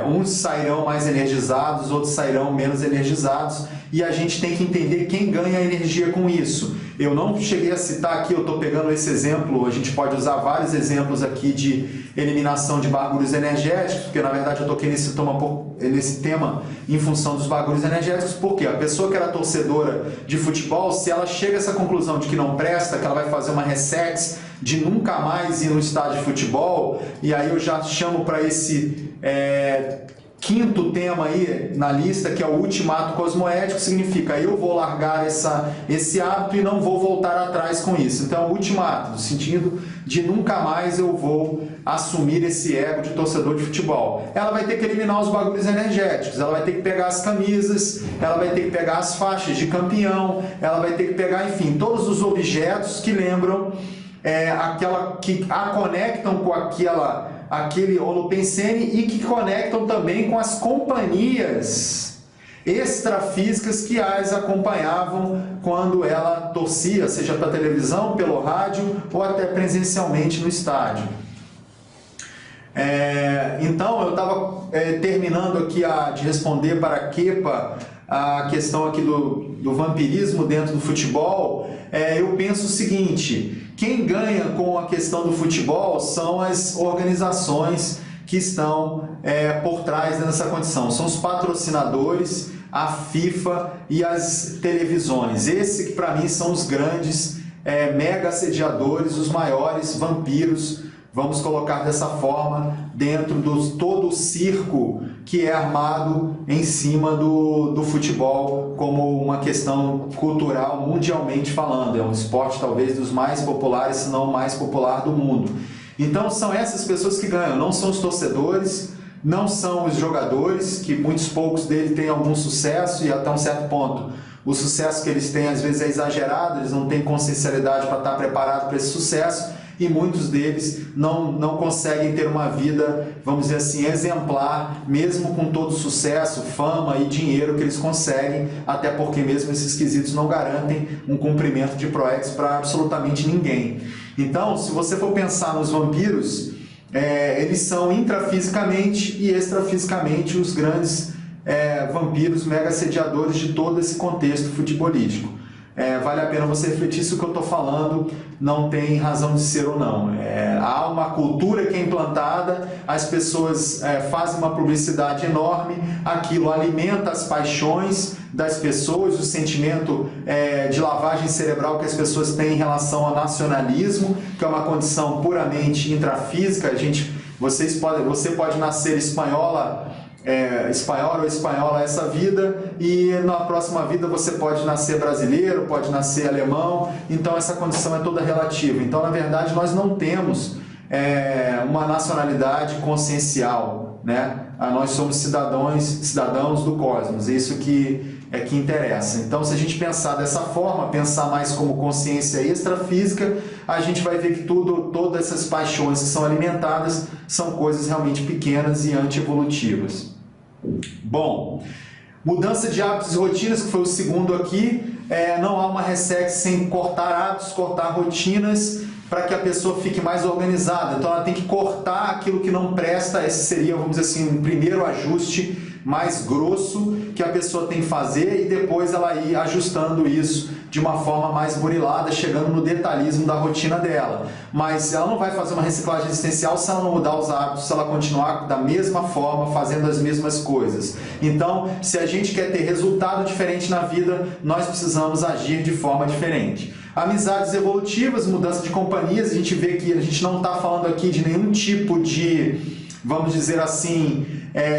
uns sairão mais energizados, outros sairão menos energizados, e a gente tem que entender quem ganha energia com isso. Eu não cheguei a citar aqui, eu estou pegando esse exemplo, a gente pode usar vários exemplos aqui de eliminação de bagulhos energéticos, porque na verdade eu toquei nesse tema em função dos bagulhos energéticos, porque a pessoa que era torcedora de futebol, se ela chega a essa conclusão de que não presta, que ela vai fazer uma reset de nunca mais ir no estádio de futebol, e aí eu já chamo para esse quinto tema aí na lista, que é o ultimato cosmoético, significa eu vou largar esse hábito e não vou voltar atrás com isso. Então, ultimato, no sentido de nunca mais eu vou assumir esse ego de torcedor de futebol. Ela vai ter que eliminar os bagulhos energéticos, ela vai ter que pegar as camisas, ela vai ter que pegar as faixas de campeão, ela vai ter que pegar, enfim, todos os objetos que lembram que a conectam com aquele holopensene e que conectam também com as companhias extrafísicas que as acompanhavam quando ela torcia, seja para televisão, pelo rádio ou até presencialmente no estádio. Então eu estava terminando aqui de responder para a Kepa a questão aqui do vampirismo dentro do futebol. Eu penso o seguinte: quem ganha com a questão do futebol são as organizações que estão por trás dessa condição. São os patrocinadores, a FIFA e as televisões. Esse que para mim são os grandes mega assediadores, os maiores vampiros, vamos colocar dessa forma, dentro de todo o circo que é armado em cima do futebol como uma questão cultural mundialmente falando. É um esporte talvez dos mais populares, se não o mais popular do mundo. Então são essas pessoas que ganham, não são os torcedores, não são os jogadores, que muitos poucos deles têm algum sucesso e até um certo ponto o sucesso que eles têm às vezes é exagerado, eles não têm consciencialidade para estar preparado para esse sucesso, e muitos deles não conseguem ter uma vida, vamos dizer assim, exemplar, mesmo com todo o sucesso, fama e dinheiro que eles conseguem, até porque mesmo esses quesitos não garantem um cumprimento de ProEx para absolutamente ninguém. Então, se você for pensar nos vampiros, eles são intrafisicamente e extrafisicamente os grandes vampiros mega assediadores de todo esse contexto futebolístico. vale a pena você refletir se o que eu estou falando não tem razão de ser ou não. Há uma cultura que é implantada, as pessoas fazem uma publicidade enorme, aquilo alimenta as paixões das pessoas, o sentimento de lavagem cerebral que as pessoas têm em relação ao nacionalismo, que é uma condição puramente intrafísica. Você pode nascer espanhola ou espanhola essa vida, e na próxima vida você pode nascer brasileiro, pode nascer alemão, então essa condição é toda relativa. Então, na verdade, nós não temos uma nacionalidade consciencial, né? Nós somos cidadãos do cosmos, isso que interessa. Então, se a gente pensar dessa forma, pensar mais como consciência extrafísica, a gente vai ver que todas essas paixões que são alimentadas são coisas realmente pequenas e antievolutivas. Bom, mudança de hábitos e rotinas, que foi o segundo aqui. Não há uma reset sem cortar hábitos, cortar rotinas, para que a pessoa fique mais organizada. Então ela tem que cortar aquilo que não presta. Esse seria, vamos dizer assim, um primeiro ajuste mais grosso que a pessoa tem que fazer, e depois ela ir ajustando isso de uma forma mais burilada, chegando no detalhismo da rotina dela. Mas ela não vai fazer uma reciclagem existencial se ela não mudar os hábitos, se ela continuar da mesma forma, fazendo as mesmas coisas. Então, se a gente quer ter resultado diferente na vida, nós precisamos agir de forma diferente. Amizades evolutivas, mudança de companhias, a gente vê que a gente não está falando aqui de nenhum tipo de, vamos dizer assim,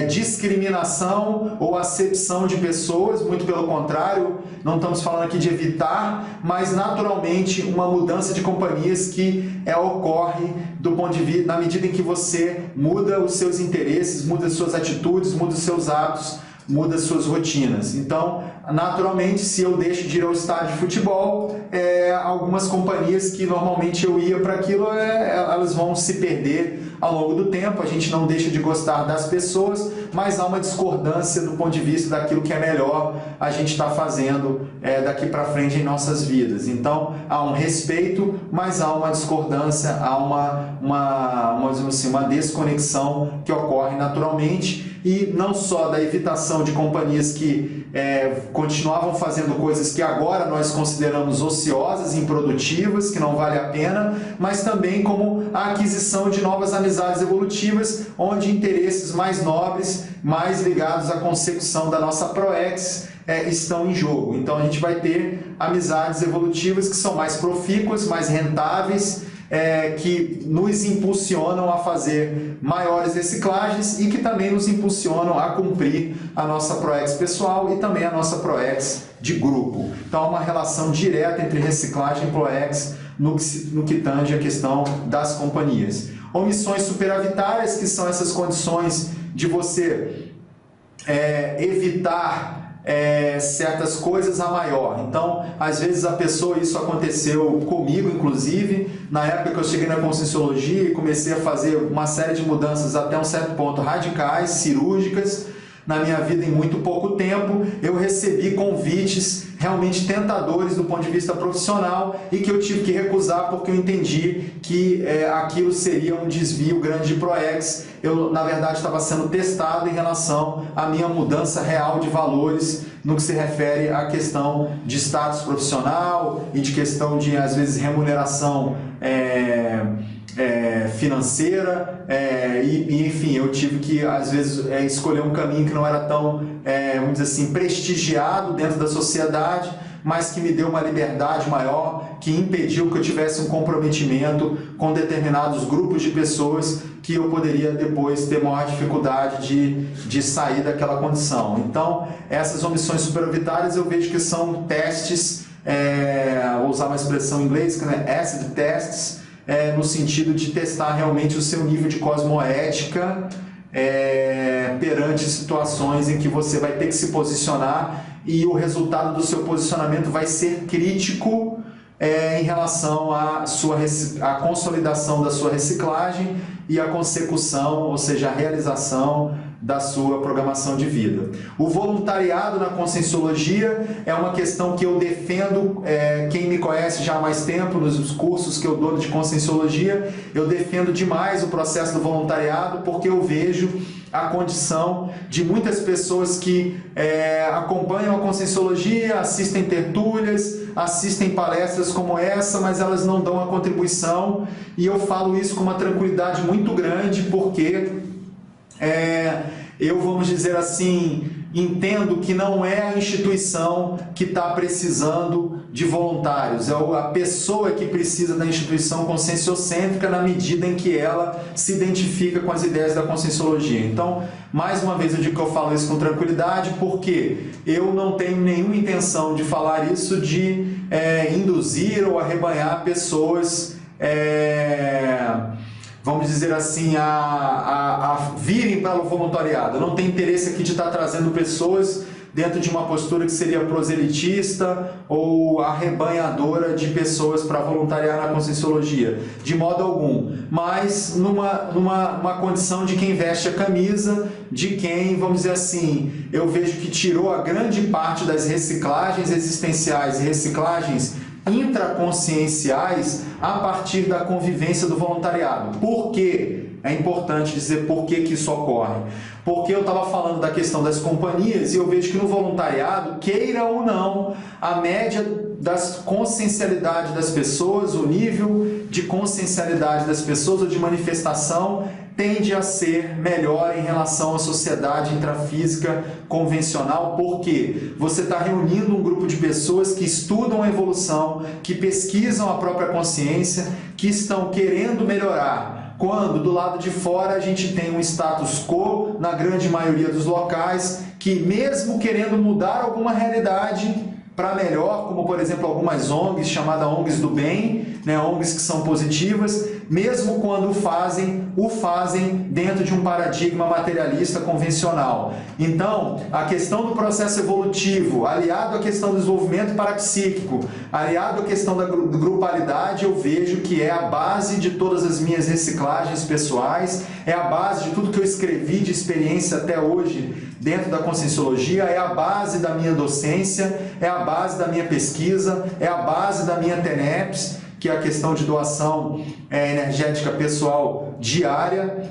discriminação ou acepção de pessoas, muito pelo contrário, não estamos falando aqui de evitar, mas naturalmente uma mudança de companhias que ocorre do ponto de vista, na medida em que você muda os seus interesses, muda as suas atitudes, muda os seus hábitos, muda as suas rotinas. Então, naturalmente, se eu deixo de ir ao estádio de futebol, algumas companhias que normalmente eu ia para aquilo, elas vão se perder ao longo do tempo. A gente não deixa de gostar das pessoas, mas há uma discordância do ponto de vista daquilo que é melhor a gente estar fazendo daqui para frente em nossas vidas. Então, há um respeito, mas há uma discordância, há uma desconexão que ocorre naturalmente, e não só da evitação de companhias que continuavam fazendo coisas que agora nós consideramos ociosas, improdutivas, que não vale a pena, mas também como a aquisição de novas amizades evolutivas, onde interesses mais nobres, mais ligados à consecução da nossa proex, estão em jogo. Então a gente vai ter amizades evolutivas que são mais profícuas, mais rentáveis, que nos impulsionam a fazer maiores reciclagens e que também nos impulsionam a cumprir a nossa proex pessoal e também a nossa proex de grupo. Então há uma relação direta entre reciclagem e proex no que tange a questão das companhias. Omissões superavitárias, que são essas condições de você evitar certas coisas a maior. Então, às vezes a pessoa, isso aconteceu comigo inclusive, na época que eu cheguei na Conscienciologia e comecei a fazer uma série de mudanças até um certo ponto radicais, cirúrgicas, na minha vida em muito pouco tempo, eu recebi convites realmente tentadores do ponto de vista profissional e que eu tive que recusar porque eu entendi que aquilo seria um desvio grande de proex. Eu, na verdade, estava sendo testado em relação à minha mudança real de valores no que se refere à questão de status profissional e de questão de, às vezes, remuneração financeira, e enfim, eu tive que às vezes escolher um caminho que não era tão, vamos dizer assim, prestigiado dentro da sociedade, mas que me deu uma liberdade maior, que impediu que eu tivesse um comprometimento com determinados grupos de pessoas que eu poderia depois ter maior dificuldade de sair daquela condição. Então, essas omissões superavitárias eu vejo que são testes, vou usar uma expressão em inglês, que é acid tests, no sentido de testar realmente o seu nível de cosmoética perante situações em que você vai ter que se posicionar e o resultado do seu posicionamento vai ser crítico em relação à consolidação da sua reciclagem e a consecução, ou seja, a realização da sua programação de vida. O voluntariado na Conscienciologia é uma questão que eu defendo, quem me conhece já há mais tempo, nos cursos que eu dou de Conscienciologia, eu defendo demais o processo do voluntariado, porque eu vejo a condição de muitas pessoas que acompanham a Conscienciologia, assistem tertúlias, assistem palestras como essa, mas elas não dão a contribuição, e eu falo isso com uma tranquilidade muito grande, porque eu, vamos dizer assim, entendo que não é a instituição que está precisando de voluntários, é a pessoa que precisa da instituição conscienciocêntrica na medida em que ela se identifica com as ideias da Conscienciologia. Então, mais uma vez eu digo que eu falo isso com tranquilidade, porque eu não tenho nenhuma intenção de falar isso, de induzir ou arrebanhar pessoas, vamos dizer assim, a virem para o voluntariado. Eu não tenho interesse aqui de estar trazendo pessoas dentro de uma postura que seria proselitista ou arrebanhadora de pessoas para voluntariar na Conscienciologia, de modo algum, mas numa condição de quem veste a camisa, de quem, vamos dizer assim, eu vejo que tirou a grande parte das reciclagens existenciais e reciclagens intraconscienciais a partir da convivência do voluntariado. Por quê? É importante dizer por que isso ocorre. Porque eu estava falando da questão das companhias e eu vejo que no voluntariado, queira ou não, a média das consciencialidade das pessoas, o nível de consciencialidade das pessoas ou de manifestação tende a ser melhor em relação à sociedade intrafísica convencional, porque você está reunindo um grupo de pessoas que estudam a evolução, que pesquisam a própria consciência, que estão querendo melhorar. Quando do lado de fora a gente tem um status quo, na grande maioria dos locais, que mesmo querendo mudar alguma realidade para melhor, como por exemplo algumas ONGs, chamadas ONGs do bem, ONGs que são positivas, mesmo quando o fazem dentro de um paradigma materialista convencional. Então, a questão do processo evolutivo, aliado à questão do desenvolvimento parapsíquico, aliado à questão da grupalidade, eu vejo que é a base de todas as minhas reciclagens pessoais, é a base de tudo que eu escrevi de experiência até hoje dentro da Conscienciologia, é a base da minha docência, é a base da minha pesquisa, é a base da minha TENEPS, que é a questão de doação energética pessoal diária.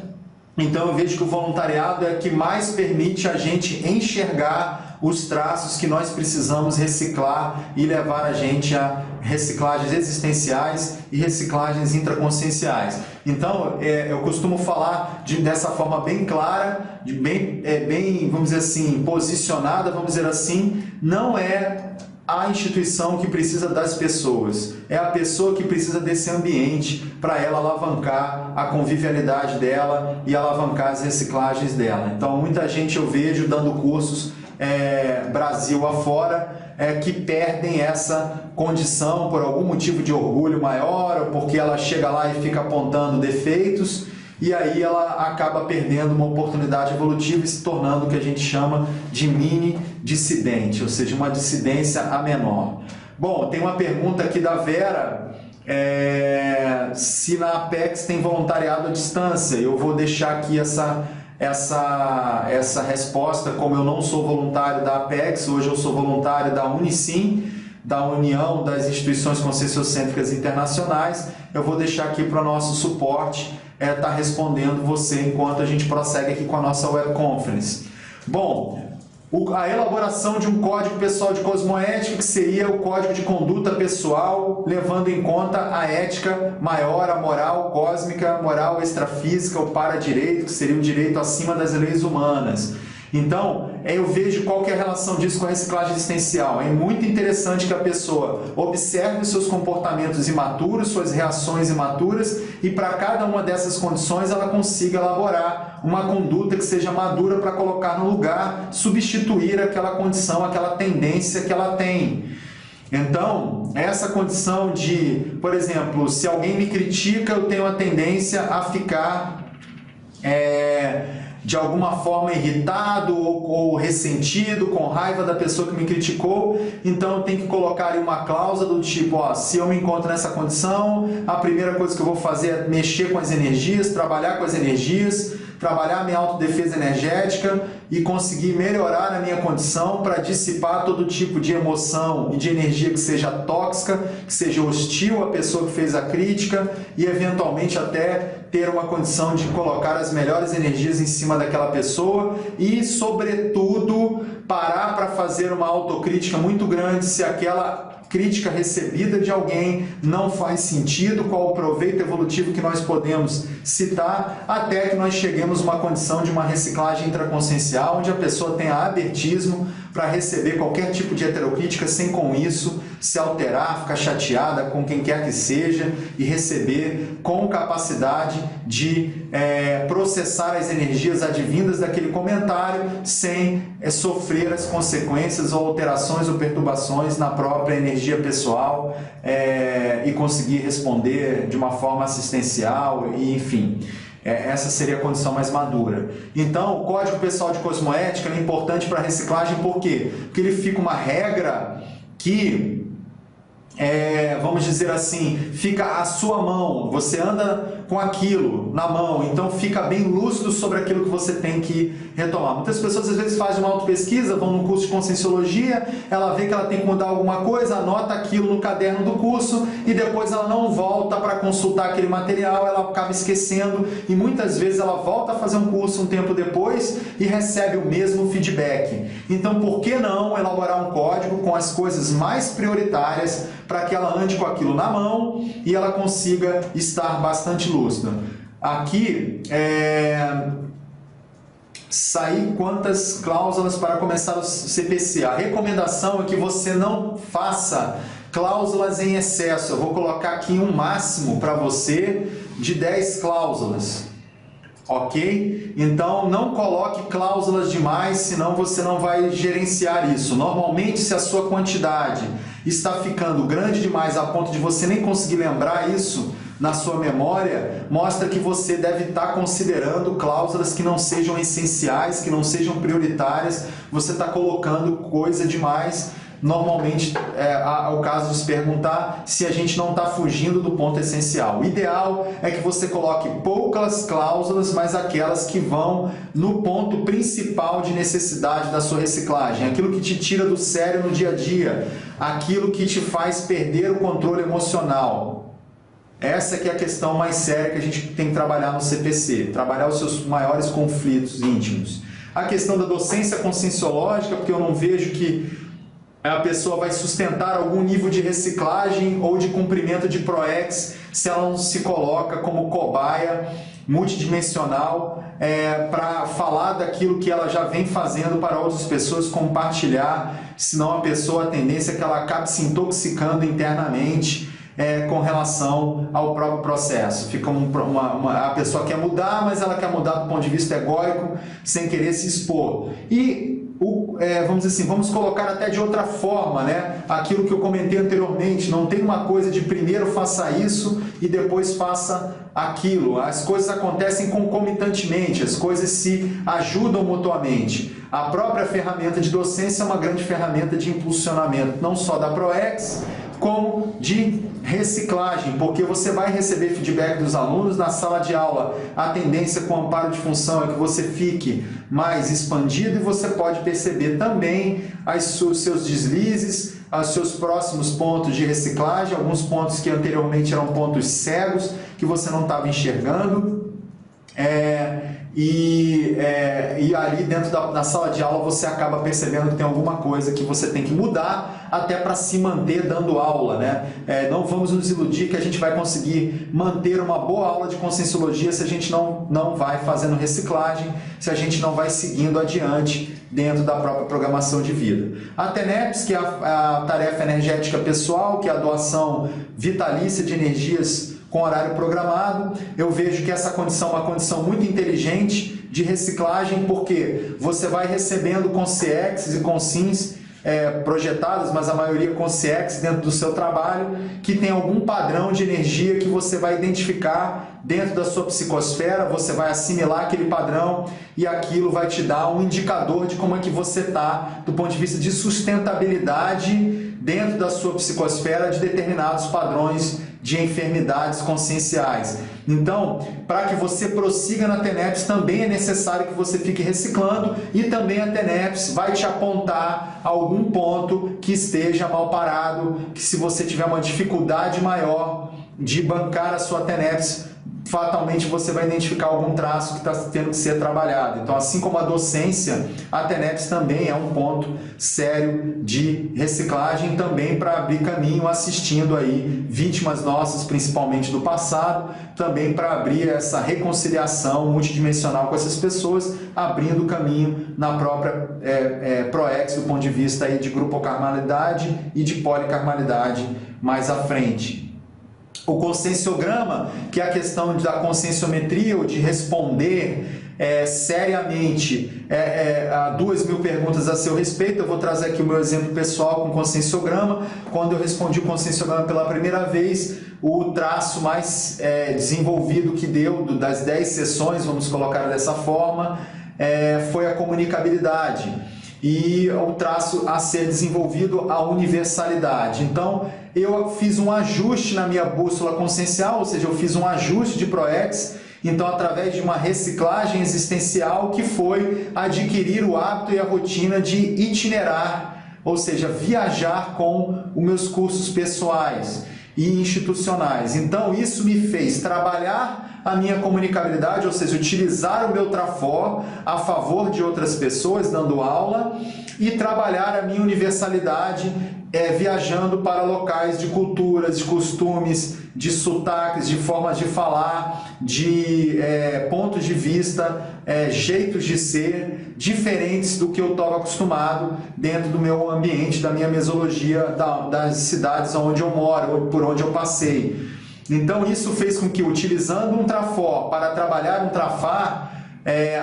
Então eu vejo que o voluntariado é o que mais permite a gente enxergar os traços que nós precisamos reciclar e levar a gente a reciclagens existenciais e reciclagens intraconscienciais. Então eu costumo falar dessa forma bem clara, bem, vamos dizer assim, posicionada, vamos dizer assim, não é a instituição que precisa das pessoas, é a pessoa que precisa desse ambiente para ela alavancar a convivialidade dela e alavancar as reciclagens dela. Então muita gente eu vejo dando cursos Brasil afora, que perdem essa condição por algum motivo de orgulho maior, ou porque ela chega lá e fica apontando defeitos, e aí ela acaba perdendo uma oportunidade evolutiva e se tornando o que a gente chama de mini dissidente, ou seja, uma dissidência a menor. Bom, tem uma pergunta aqui da Vera, se na Apex tem voluntariado à distância. Eu vou deixar aqui essa resposta. Como eu não sou voluntário da Apex, hoje eu sou voluntário da Unicim, da União das Instituições Conscienciocêntricas Internacionais. Eu vou deixar aqui para o nosso suporte estar respondendo você enquanto a gente prossegue aqui com a nossa webconference. Bom, a elaboração de um código pessoal de cosmoética, que seria o código de conduta pessoal, levando em conta a ética maior, a moral cósmica, a moral extrafísica, o para-direito, que seria o direito acima das leis humanas. Então, eu vejo qual que é a relação disso com a reciclagem existencial. É muito interessante que a pessoa observe seus comportamentos imaturos, suas reações imaturas, e para cada uma dessas condições ela consiga elaborar uma conduta que seja madura para colocar no lugar, substituir aquela condição, aquela tendência que ela tem. Então, essa condição de, por exemplo, se alguém me critica, eu tenho a tendência a ficar de alguma forma irritado ou ressentido, com raiva da pessoa que me criticou. Então eu tenho que colocar aí uma cláusula do tipo, se eu me encontro nessa condição, a primeira coisa que eu vou fazer é mexer com as energias, trabalhar com as energias, trabalhar a minha autodefesa energética e conseguir melhorar a minha condição para dissipar todo tipo de emoção e de energia que seja tóxica, que seja hostil à pessoa que fez a crítica, e eventualmente até ter uma condição de colocar as melhores energias em cima daquela pessoa e, sobretudo, parar para fazer uma autocrítica muito grande se aquela crítica recebida de alguém não faz sentido, qual o proveito evolutivo que nós podemos citar, até que nós cheguemos a uma condição de uma reciclagem intraconsciencial, onde a pessoa tenha abertismo para receber qualquer tipo de heterocrítica sem com isso se alterar, ficar chateada com quem quer que seja e receber com capacidade de processar as energias advindas daquele comentário sem sofrer as consequências ou alterações ou perturbações na própria energia pessoal e conseguir responder de uma forma assistencial e enfim. Essa seria a condição mais madura. Então, o Código Pessoal de Cosmoética é importante para a reciclagem, por quê? Porque ele fica uma regra que, vamos dizer assim, fica à sua mão, você anda com aquilo na mão, então fica bem lúcido sobre aquilo que você tem que retomar. Muitas pessoas às vezes fazem uma autopesquisa, vão num curso de Conscienciologia, ela vê que ela tem que mudar alguma coisa, anota aquilo no caderno do curso e depois ela não volta para consultar aquele material, ela acaba esquecendo e muitas vezes ela volta a fazer um curso um tempo depois e recebe o mesmo feedback. Então, por que não elaborar um código com as coisas mais prioritárias para que ela ande com aquilo na mão e ela consiga estar bastante lúcida? Aqui, sair quantas cláusulas para começar o CPC? A recomendação é que você não faça cláusulas em excesso. Eu vou colocar aqui um máximo para você de 10 cláusulas. Ok? Então, não coloque cláusulas demais, senão você não vai gerenciar isso. Normalmente, se a sua quantidade está ficando grande demais a ponto de você nem conseguir lembrar isso na sua memória, mostra que você deve estar considerando cláusulas que não sejam essenciais, que não sejam prioritárias, você está colocando coisa demais. Normalmente é o caso de se perguntar se a gente não está fugindo do ponto essencial. O ideal é que você coloque poucas cláusulas, mas aquelas que vão no ponto principal de necessidade da sua reciclagem, aquilo que te tira do sério no dia a dia, aquilo que te faz perder o controle emocional. Essa que é a questão mais séria que a gente tem que trabalhar no CPC, trabalhar os seus maiores conflitos íntimos. A questão da docência conscienciológica, porque eu não vejo que a pessoa vai sustentar algum nível de reciclagem ou de cumprimento de PROEX se ela não se coloca como cobaia multidimensional para falar daquilo que ela já vem fazendo para outras pessoas, compartilhar, senão a pessoa, a tendência é que ela acabe se intoxicando internamente com relação ao próprio processo. Fica a pessoa quer mudar, mas ela quer mudar do ponto de vista egóico, sem querer se expor. E vamos dizer assim, vamos colocar até de outra forma, né? Aquilo que eu comentei anteriormente, não tem uma coisa de primeiro faça isso e depois faça aquilo. As coisas acontecem concomitantemente, as coisas se ajudam mutuamente. A própria ferramenta de docência é uma grande ferramenta de impulsionamento, não só da PROEX, como de reciclagem, porque você vai receber feedback dos alunos na sala de aula. A tendência com o amparo de função é que você fique mais expandido e você pode perceber também os seus deslizes, os seus próximos pontos de reciclagem, alguns pontos que anteriormente eram pontos cegos, que você não estava enxergando. E ali dentro da sala de aula você acaba percebendo que tem alguma coisa que você tem que mudar até para se manter dando aula, né? Não vamos nos iludir que a gente vai conseguir manter uma boa aula de Conscienciologia se a gente não vai fazendo reciclagem, se a gente não vai seguindo adiante dentro da própria programação de vida. A TENEPS, que é a tarefa energética pessoal, que é a doação vitalícia de energias com horário programado, eu vejo que essa condição é uma condição muito inteligente de reciclagem, porque você vai recebendo consciex e consins projetadas, mas a maioria consciex dentro do seu trabalho, que tem algum padrão de energia que você vai identificar dentro da sua psicosfera, você vai assimilar aquele padrão e aquilo vai te dar um indicador de como é que você está do ponto de vista de sustentabilidade dentro da sua psicosfera de determinados padrões de enfermidades conscienciais. Então, para que você prossiga na TENEPS, também é necessário que você fique reciclando e também a TENEPS vai te apontar algum ponto que esteja mal parado, que se você tiver uma dificuldade maior de bancar a sua TENEPS, fatalmente você vai identificar algum traço que está tendo que ser trabalhado. Então, assim como a docência, a TENEPS também é um ponto sério de reciclagem, também para abrir caminho, assistindo aí vítimas nossas, principalmente do passado, também para abrir essa reconciliação multidimensional com essas pessoas, abrindo caminho na própria PROEX, do ponto de vista aí de grupocarmalidade e de policarmalidade mais à frente. O conscienciograma, que é a questão da conscienciometria, ou de responder seriamente a 2.000 perguntas a seu respeito. Eu vou trazer aqui o meu exemplo pessoal com conscienciograma. Quando eu respondi o conscienciograma pela primeira vez, o traço mais desenvolvido que deu, das 10 sessões, vamos colocar dessa forma, foi a comunicabilidade. E o traço a ser desenvolvido, a universalidade. Então, eu fiz um ajuste na minha bússola consciencial, ou seja, eu fiz um ajuste de PROEX, então, através de uma reciclagem existencial, que foi adquirir o hábito e a rotina de itinerar, ou seja, viajar com os meus cursos pessoais e institucionais. Então, isso me fez trabalhar a minha comunicabilidade, ou seja, utilizar o meu trafor a favor de outras pessoas, dando aula, e trabalhar a minha universalidade, viajando para locais de culturas, de costumes, de sotaques, de formas de falar, de pontos de vista, jeitos de ser, diferentes do que eu estava acostumado dentro do meu ambiente, da minha mesologia, das cidades onde eu moro, ou por onde eu passei. Então, isso fez com que, utilizando um trafor para trabalhar um trafar,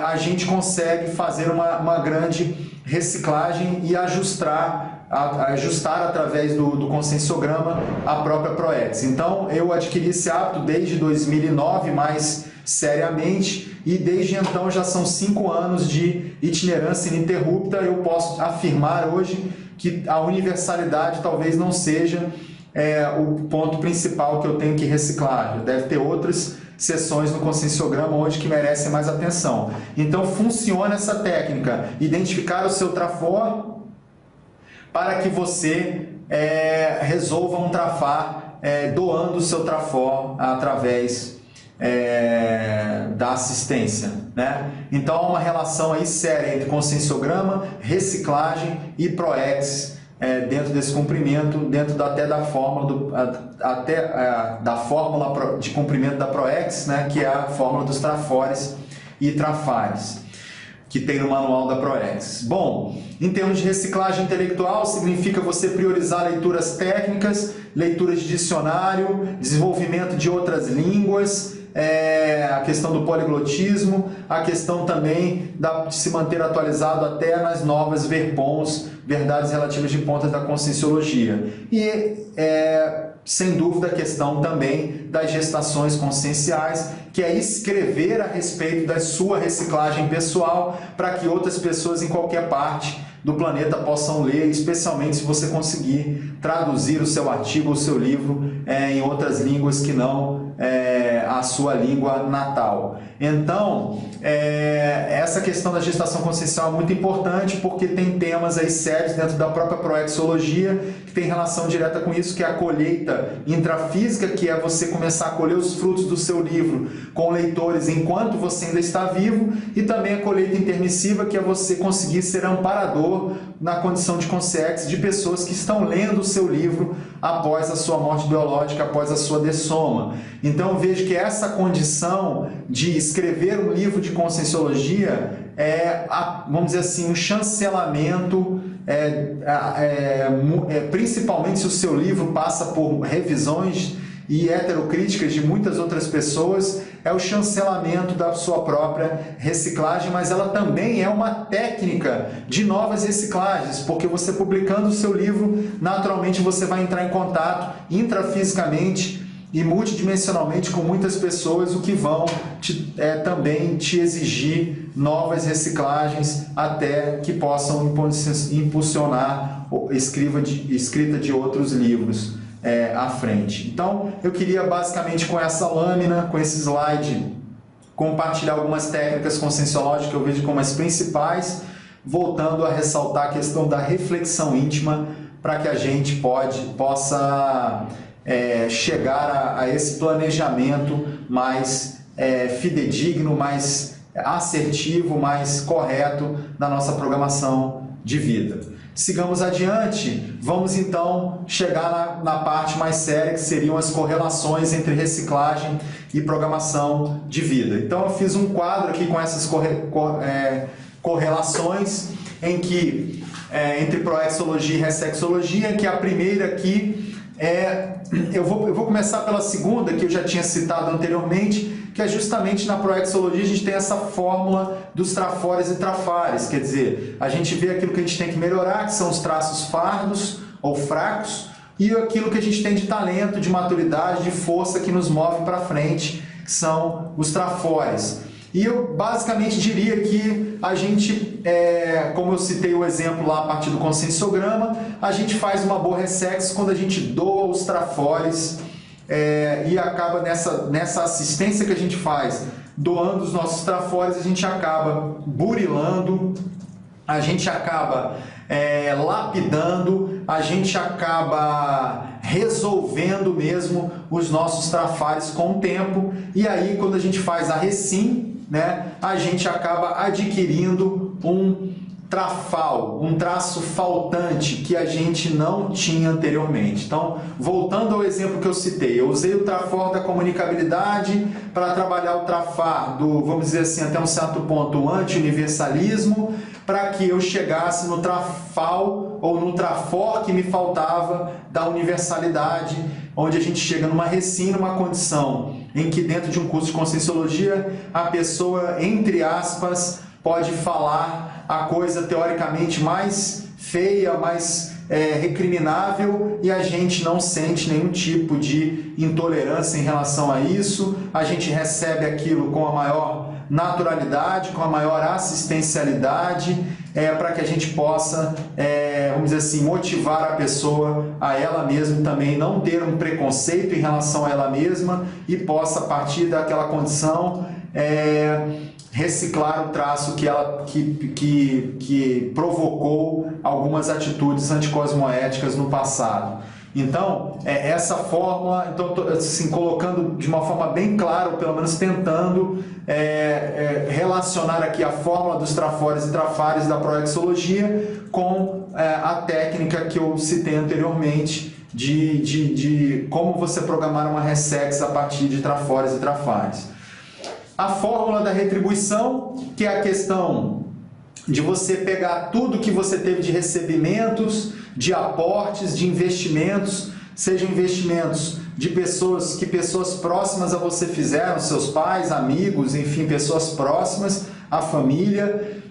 a gente consegue fazer uma grande reciclagem e ajustar através do conscienciograma a própria PROEX. Então, eu adquiri esse hábito desde 2009, mais seriamente, e desde então já são 5 anos de itinerância ininterrupta. Eu posso afirmar hoje que a universalidade talvez não seja o ponto principal que eu tenho que reciclar. Deve ter outras sessões no conscienciograma hoje que merecem mais atenção. Então, funciona essa técnica, identificar o seu trafor para que você resolva um trafar doando o seu trafor através da assistência, né? Então, há uma relação aí séria entre conscienciograma, reciclagem e PROEX, dentro desse cumprimento, dentro da fórmula da fórmula de cumprimento da PROEX, né, que é a fórmula dos trafores e trafares, que tem no manual da PROEX. Bom, em termos de reciclagem intelectual, significa você priorizar leituras técnicas, leituras de dicionário, desenvolvimento de outras línguas, a questão do poliglotismo, a questão também de se manter atualizado até nas novas VERPONs, Verdades Relativas de Ponta da Conscienciologia. E, sem dúvida, a questão também das gestações conscienciais, que é escrever a respeito da sua reciclagem pessoal para que outras pessoas em qualquer parte do planeta possam ler, especialmente se você conseguir traduzir o seu artigo, o seu livro em outras línguas que não a sua língua natal. Então, essa questão da gestação consciencial é muito importante, porque tem temas aí sérios dentro da própria proexologia que tem relação direta com isso, que é a colheita intrafísica, que é você começar a colher os frutos do seu livro com leitores enquanto você ainda está vivo, e também a colheita intermissiva, que é você conseguir ser amparador na condição de consciência de pessoas que estão lendo o seu livro após a sua morte biológica, após a sua dessoma. Então, eu vejo que essa condição de escrever um livro de conscienciologia vamos dizer assim, um chancelamento, principalmente se o seu livro passa por revisões e heterocríticas de muitas outras pessoas, é o chancelamento da sua própria reciclagem, mas ela também é uma técnica de novas reciclagens, porque você publicando o seu livro, naturalmente você vai entrar em contato intrafisicamente e multidimensionalmente com muitas pessoas, o que vão também te exigir novas reciclagens até que possam impulsionar a escrita de outros livros à frente. Então, eu queria basicamente com essa lâmina, com esse slide, compartilhar algumas técnicas conscienciológicas que eu vejo como as principais, voltando a ressaltar a questão da reflexão íntima, para que a gente possa chegar a esse planejamento mais fidedigno, mais assertivo, mais correto na nossa programação de vida. Sigamos adiante, vamos então chegar na parte mais séria, que seriam as correlações entre reciclagem e programação de vida. Então eu fiz um quadro aqui com essas correlações em que entre proexologia e ressexologia, em que a primeira aqui eu vou começar pela segunda, que eu já tinha citado anteriormente, que é justamente na proexologia a gente tem essa fórmula dos trafores e trafares, quer dizer, a gente vê aquilo que a gente tem que melhorar, que são os traços fardos ou fracos, e aquilo que a gente tem de talento, de maturidade, de força que nos move para frente, que são os trafores. E eu basicamente diria que a gente, como eu citei o exemplo lá a partir do conscienciograma, a gente faz uma boa ressex quando a gente doa os trafores e acaba nessa assistência que a gente faz, doando os nossos trafores, a gente acaba burilando, a gente acaba lapidando, a gente acaba resolvendo mesmo os nossos trafares com o tempo, e aí quando a gente faz a recim, a gente acaba adquirindo um trafal, um traço faltante que a gente não tinha anteriormente. Então, voltando ao exemplo que eu citei, eu usei o trafor da comunicabilidade para trabalhar o trafar do, vamos dizer assim, até um certo ponto, o anti-universalismo, para que eu chegasse no trafal ou no trafor que me faltava da universalidade, onde a gente chega numa recim, numa condição em que dentro de um curso de conscienciologia a pessoa, entre aspas, pode falar a coisa teoricamente mais feia, mais recriminável, e a gente não sente nenhum tipo de intolerância em relação a isso, a gente recebe aquilo com a maior naturalidade, com a maior assistencialidade, para que a gente possa, vamos dizer assim, motivar a pessoa a ela mesma também, não ter um preconceito em relação a ela mesma e possa, a partir daquela condição, reciclar o traço que provocou algumas atitudes anticosmoéticas no passado. Então, essa fórmula, então, assim, colocando de uma forma bem clara, ou pelo menos tentando relacionar aqui a fórmula dos trafores e trafares da proexologia com a técnica que eu citei anteriormente de como você programar uma ressex a partir de trafores e trafares. A fórmula da retribuição, que é a questão de você pegar tudo que você teve de recebimentos, de aportes, de investimentos, sejam investimentos de pessoas que pessoas próximas a você fizeram, seus pais, amigos, enfim, pessoas próximas, a família,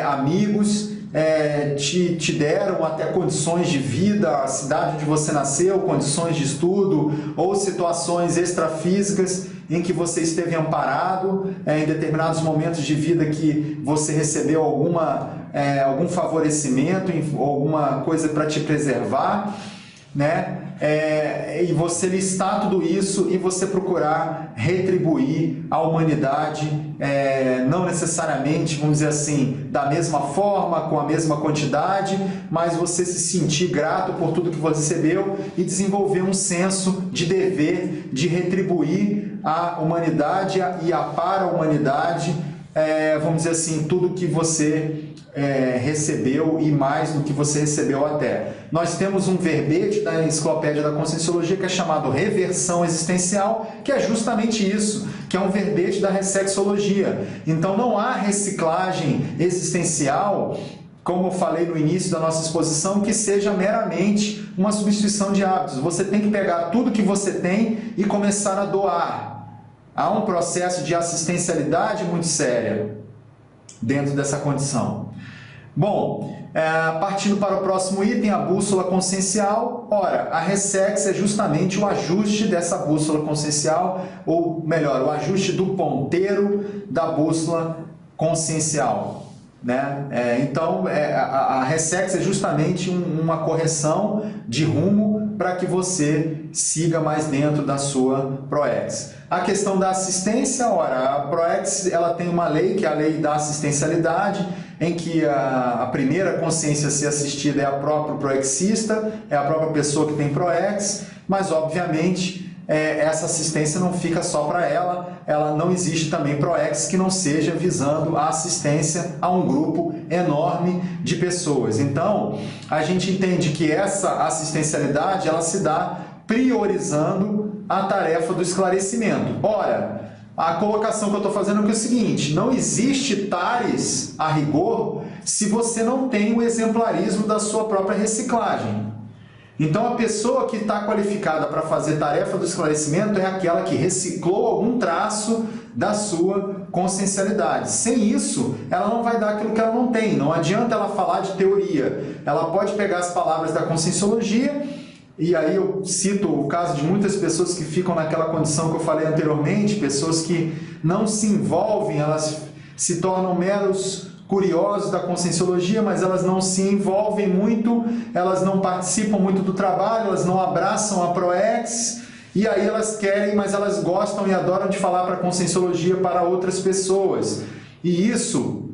amigos, te deram até condições de vida, a cidade onde você nasceu, condições de estudo ou situações extrafísicas em que você esteve amparado, em determinados momentos de vida que você recebeu algum favorecimento, alguma coisa para te preservar, e você listar tudo isso e você procurar retribuir à humanidade, não necessariamente, vamos dizer assim, da mesma forma, com a mesma quantidade, mas você se sentir grato por tudo que você recebeu e desenvolver um senso de dever, de retribuir à humanidade e para a humanidade, vamos dizer assim, tudo que você recebeu e mais do que você recebeu até. Nós temos um verbete da Enciclopédia da Conscienciologia que é chamado reversão existencial, que é justamente isso, que é um verbete da ressexologia. Então não há reciclagem existencial, como eu falei no início da nossa exposição, que seja meramente uma substituição de hábitos. Você tem que pegar tudo que você tem e começar a doar. Há um processo de assistencialidade muito séria dentro dessa condição. Bom, partindo para o próximo item, a bússola consciencial. Ora, a ressex é justamente o ajuste dessa bússola consciencial, ou melhor, o ajuste do ponteiro da bússola consciencial. Então, a ressex é justamente uma correção de rumo para que você siga mais dentro da sua ProEx. A questão da assistência, ora, a ProEx ela tem uma lei, que é a lei da assistencialidade, em que a primeira consciência a ser assistida é a própria proexista, é a própria pessoa que tem ProEx, mas obviamente essa assistência não fica só para ela não existe também ProEx que não seja visando a assistência a um grupo enorme de pessoas. Então, a gente entende que essa assistencialidade ela se dá priorizando a tarefa do esclarecimento. Ora, a colocação que eu estou fazendo é o seguinte: não existe TARES a rigor se você não tem o exemplarismo da sua própria reciclagem. Então, a pessoa que está qualificada para fazer tarefa do esclarecimento é aquela que reciclou algum traço da sua consciencialidade. Sem isso, ela não vai dar aquilo que ela não tem. Não adianta ela falar de teoria. Ela pode pegar as palavras da conscienciologia, e aí eu cito o caso de muitas pessoas que ficam naquela condição que eu falei anteriormente, pessoas que não se envolvem, elas se tornam meros curiosos da conscienciologia, mas elas não se envolvem muito, elas não participam muito do trabalho, elas não abraçam a ProEx, e aí elas querem, mas elas gostam e adoram de falar para a conscienciologia para outras pessoas. E isso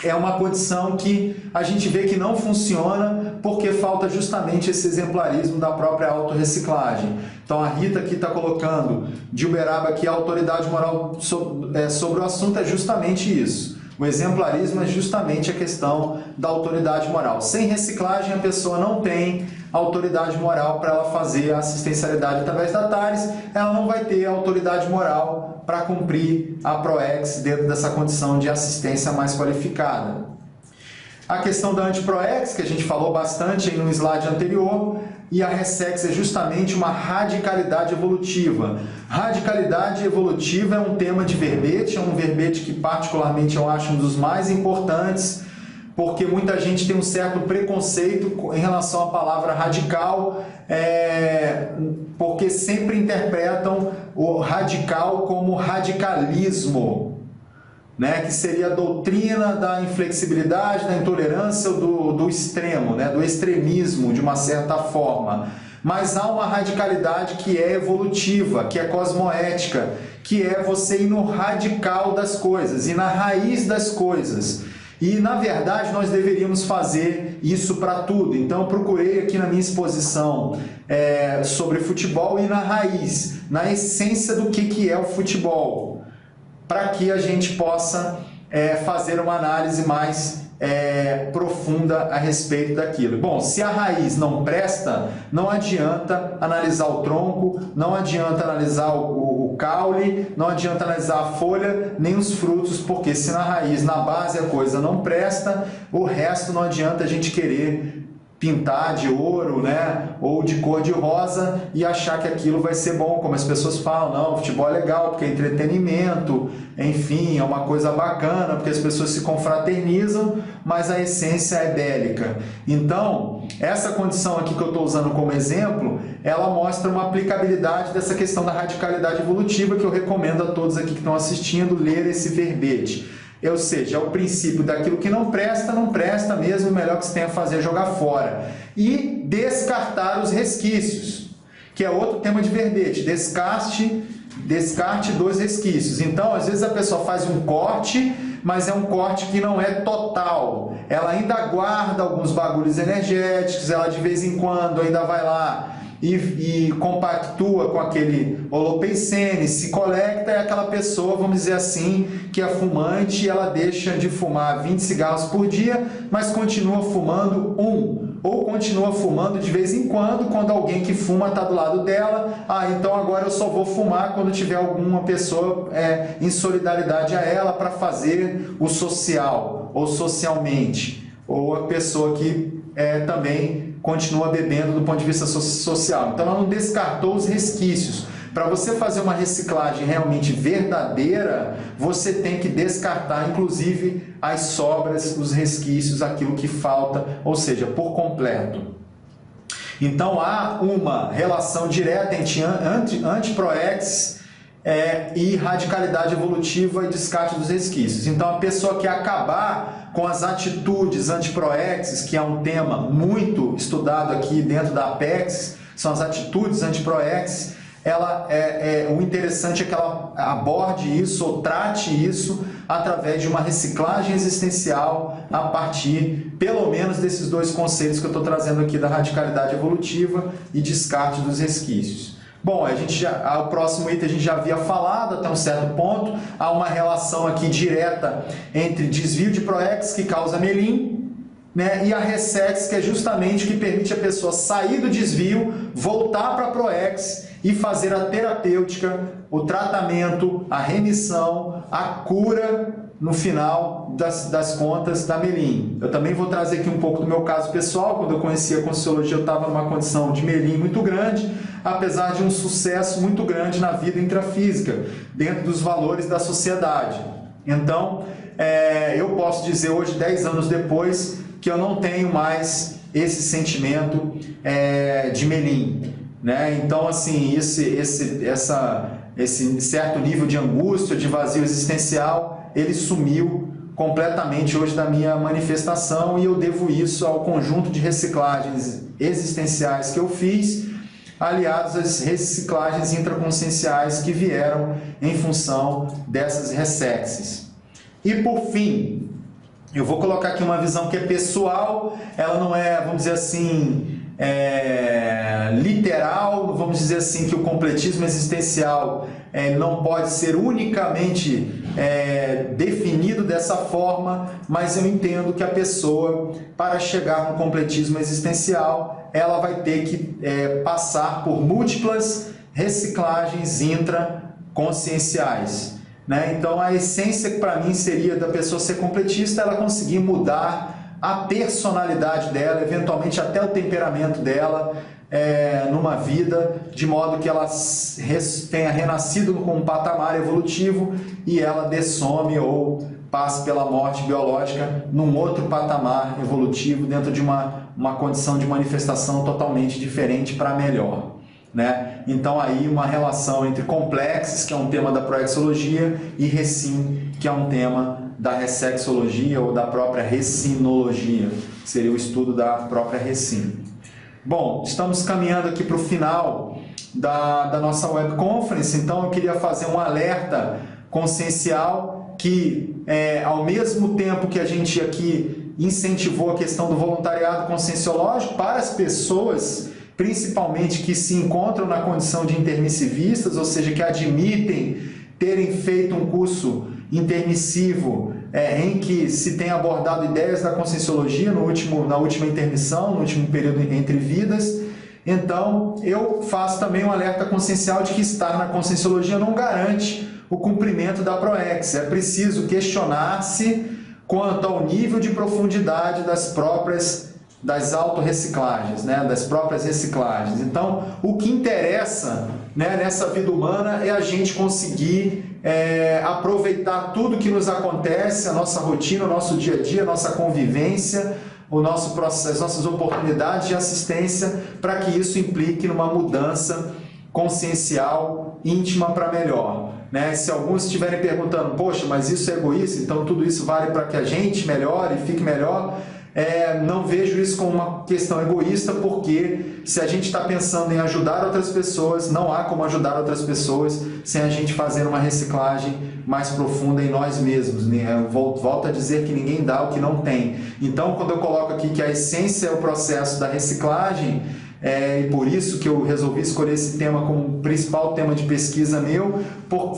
é uma condição que a gente vê que não funciona porque falta justamente esse exemplarismo da própria autorreciclagem. Então a Rita aqui está colocando de Uberaba que a autoridade moral sobre o assunto é justamente isso. O exemplarismo é justamente a questão da autoridade moral. Sem reciclagem, a pessoa não tem autoridade moral para ela fazer a assistencialidade através da TARES, ela não vai ter autoridade moral para cumprir a ProEx dentro dessa condição de assistência mais qualificada. A questão da anti-ProEx, que a gente falou bastante no slide anterior, e a Ressex é justamente uma radicalidade evolutiva. Radicalidade evolutiva é um tema de verbete, é um verbete que particularmente eu acho um dos mais importantes, porque muita gente tem um certo preconceito em relação à palavra radical, porque sempre interpretam o radical como radicalismo, né, que seria a doutrina da inflexibilidade, da intolerância do extremo, né, do extremismo, de uma certa forma. Mas há uma radicalidade que é evolutiva, que é cosmoética, que é você ir no radical das coisas, ir na raiz das coisas. E, na verdade, nós deveríamos fazer isso para tudo. Então, eu procurei aqui na minha exposição sobre futebol ir na raiz, na essência do que é o futebol, para que a gente possa fazer uma análise mais profunda a respeito daquilo. Bom, se a raiz não presta, não adianta analisar o tronco, não adianta analisar o caule, não adianta analisar a folha, nem os frutos, porque se na raiz, na base a coisa não presta, o resto não adianta a gente querer pintar de ouro, né, ou de cor de rosa e achar que aquilo vai ser bom, como as pessoas falam, não, futebol é legal porque é entretenimento, enfim, é uma coisa bacana porque as pessoas se confraternizam, mas a essência é bélica. Então, essa condição aqui que eu estou usando como exemplo, ela mostra uma aplicabilidade dessa questão da radicalidade evolutiva que eu recomendo a todos aqui que estão assistindo ler esse verbete. Ou seja, é o princípio daquilo que não presta mesmo, o melhor que se tem a fazer é jogar fora. E descartar os resquícios, que é outro tema de verbete, descarte dos resquícios. Então, às vezes a pessoa faz um corte, mas é um corte que não é total. Ela ainda guarda alguns bagulhos energéticos, ela de vez em quando ainda vai lá e compactua com aquele holopensene, se conecta, é aquela pessoa, vamos dizer assim, que é fumante, e ela deixa de fumar 20 cigarros por dia, mas continua fumando ou continua fumando de vez em quando alguém que fuma está do lado dela, então agora eu só vou fumar quando tiver alguma pessoa em solidariedade a ela para fazer o social, ou socialmente, ou a pessoa que também continua bebendo do ponto de vista social. Então, ela não descartou os resquícios. Para você fazer uma reciclagem realmente verdadeira, você tem que descartar, inclusive, as sobras, os resquícios, aquilo que falta, ou seja, por completo. Então, há uma relação direta entre anti-ProEx e radicalidade evolutiva e descarte dos resquícios. Então, a pessoa que acabar com as atitudes anti-ProEx, que é um tema muito estudado aqui dentro da Apex, são as atitudes anti-ProEx, o interessante é que ela aborde isso ou trate isso através de uma reciclagem existencial a partir, pelo menos, desses dois conceitos que eu estou trazendo aqui da radicalidade evolutiva e descarte dos resquícios. Bom, o próximo item a gente já havia falado até um certo ponto, há uma relação aqui direta entre desvio de ProEx, que causa melim, né, e a Ressex, que é justamente o que permite a pessoa sair do desvio, voltar para a ProEx e fazer a terapêutica, o tratamento, a remissão, a cura no final das contas da melim. Eu também vou trazer aqui um pouco do meu caso pessoal. Quando eu conheci a Conscienciologia, eu estava numa condição de melim muito grande, apesar de um sucesso muito grande na vida intrafísica, dentro dos valores da sociedade. Então, eu posso dizer hoje, 10 anos depois, que eu não tenho mais esse sentimento de melim, né? Então, assim, esse certo nível de angústia, de vazio existencial, ele sumiu completamente hoje da minha manifestação, e eu devo isso ao conjunto de reciclagens existenciais que eu fiz, aliados às reciclagens intraconscienciais que vieram em função dessas ressexes. E por fim, eu vou colocar aqui uma visão que é pessoal, ela não é, vamos dizer assim, literal, vamos dizer assim, que o completismo existencial não pode ser unicamente definido dessa forma, mas eu entendo que a pessoa, para chegar no completismo existencial, ela vai ter que passar por múltiplas reciclagens intraconscienciais, né? Então, a essência que para mim seria da pessoa ser completista, ela conseguir mudar a personalidade dela, eventualmente até o temperamento dela, numa vida, de modo que ela tenha renascido com um patamar evolutivo e ela dessome ou passe pela morte biológica num outro patamar evolutivo, dentro de uma condição de manifestação totalmente diferente para melhor, né? Então aí uma relação entre complexes, que é um tema da proexologia, e recim, que é um tema da ressexologia ou da própria recinologia, que seria o estudo da própria recim. Bom, estamos caminhando aqui para o final da nossa web conference, então eu queria fazer um alerta consciencial que, ao mesmo tempo que a gente aqui incentivou a questão do voluntariado conscienciológico para as pessoas, principalmente que se encontram na condição de intermissivistas, ou seja, que admitem terem feito um curso intermissivo em que se tem abordado ideias da conscienciologia na última intermissão, no último período entre vidas. Então, eu faço também um alerta consciencial de que estar na conscienciologia não garante o cumprimento da ProEx. É preciso questionar-se quanto ao nível de profundidade das autorreciclagens, né, das próprias reciclagens. Então, o que interessa, né, nessa vida humana é a gente conseguir aproveitar tudo que nos acontece, a nossa rotina, o nosso dia a dia, a nossa convivência, o nosso processo, as nossas oportunidades de assistência, para que isso implique numa mudança consciencial íntima para melhor, né? Se alguns estiverem perguntando, poxa, mas isso é egoísta, então tudo isso vale para que a gente melhore e fique melhor, não vejo isso como uma questão egoísta, porque se a gente está pensando em ajudar outras pessoas, não há como ajudar outras pessoas sem a gente fazer uma reciclagem mais profunda em nós mesmos, né? Volto a dizer que ninguém dá o que não tem. Então, quando eu coloco aqui que a essência é o processo da reciclagem, e por isso que eu resolvi escolher esse tema como principal tema de pesquisa meu,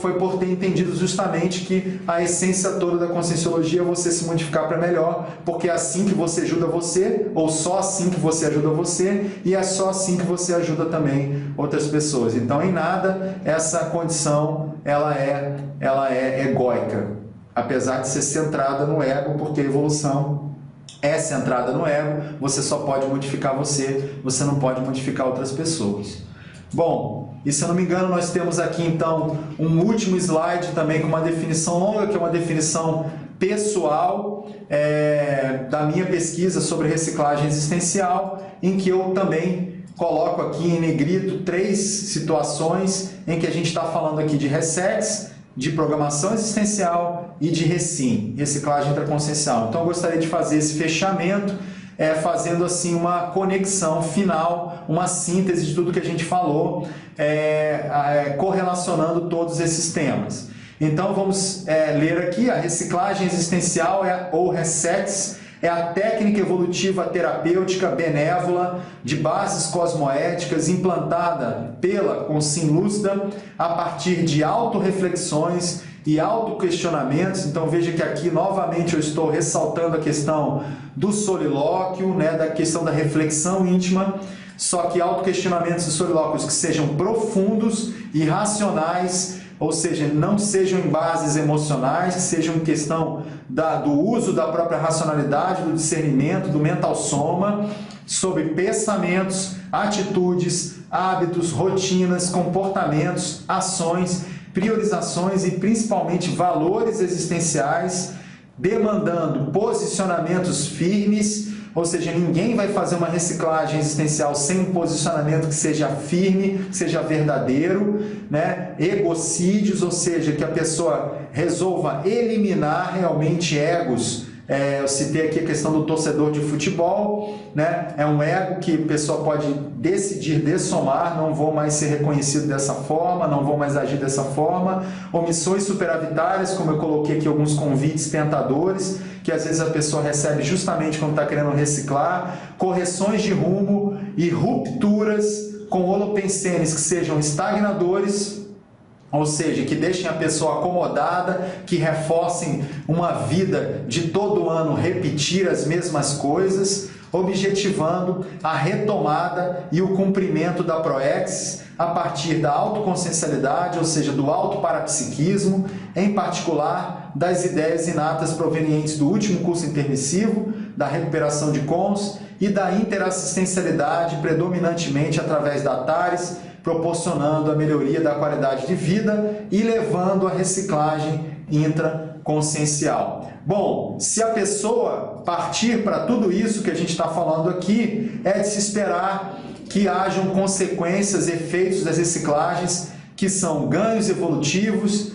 foi por ter entendido justamente que a essência toda da conscienciologia é você se modificar para melhor, porque é assim que você ajuda você, ou só assim que você ajuda você, e é só assim que você ajuda também outras pessoas. Então, em nada, essa condição ela é egóica, apesar de ser centrada no ego, porque a evolução é centrada no ego. Você só pode modificar você não pode modificar outras pessoas. Bom, e se eu não me engano, nós temos aqui então um último slide também com uma definição longa, que é uma definição pessoal da minha pesquisa sobre reciclagem existencial, em que eu também coloco aqui em negrito 3 situações em que a gente está falando aqui de ressex, de programação existencial e de reciclagem intraconsciencial. Então eu gostaria de fazer esse fechamento fazendo assim uma conexão final, uma síntese de tudo que a gente falou, correlacionando todos esses temas. Então vamos ler aqui: a reciclagem existencial ou resets é a técnica evolutiva terapêutica benévola de bases cosmoéticas implantada pela consciência lúcida a partir de autorreflexões e autoquestionamentos. Então veja que aqui novamente eu estou ressaltando a questão do solilóquio, da questão da reflexão íntima, só que autoquestionamentos e solilóquios que sejam profundos e racionais, ou seja, não sejam em bases emocionais, que sejam em questão do uso da própria racionalidade, do discernimento, do mental soma, sobre pensamentos, atitudes, hábitos, rotinas, comportamentos, ações, priorizações e principalmente valores existenciais, demandando posicionamentos firmes. Ou seja, ninguém vai fazer uma reciclagem existencial sem um posicionamento que seja firme, que seja verdadeiro, Egocídios, ou seja, que a pessoa resolva eliminar realmente egos. Eu citei aqui a questão do torcedor de futebol, É um ego que a pessoa pode decidir dessomar: não vou mais ser reconhecido dessa forma, não vou mais agir dessa forma. Omissões superavitárias, como eu coloquei aqui alguns convites tentadores, que às vezes a pessoa recebe justamente quando está querendo reciclar. Correções de rumo e rupturas com holopensenes que sejam estagnadores, ou seja, que deixem a pessoa acomodada, que reforcem uma vida de todo ano repetir as mesmas coisas, objetivando a retomada e o cumprimento da proexis a partir da autoconsciencialidade, ou seja, do autoparapsiquismo, em particular das ideias inatas provenientes do último curso intermissivo, da recuperação de cons e da interassistencialidade, predominantemente através da TARES, proporcionando a melhoria da qualidade de vida e levando a reciclagem intraconsciencial. Bom, se a pessoa partir para tudo isso que a gente está falando aqui, é de se esperar que hajam consequências, efeitos das reciclagens, que são ganhos evolutivos,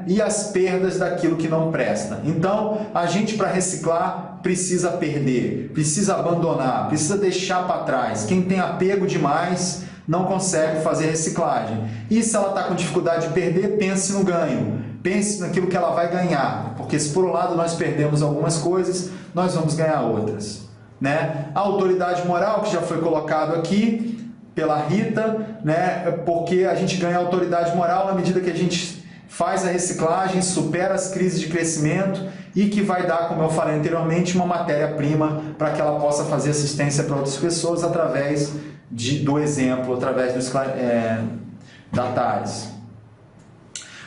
e as perdas daquilo que não presta. Então, a gente, para reciclar, precisa perder, precisa abandonar, precisa deixar para trás. Quem tem apego demais não consegue fazer reciclagem. E se ela está com dificuldade de perder, pense no ganho. Pense naquilo que ela vai ganhar. Porque se por um lado nós perdemos algumas coisas, nós vamos ganhar outras. A autoridade moral, que já foi colocado aqui pela Rita, porque a gente ganha autoridade moral na medida que a gente faz a reciclagem, supera as crises de crescimento e que vai dar, como eu falei anteriormente, uma matéria-prima para que ela possa fazer assistência para outras pessoas através do exemplo, através da TARES.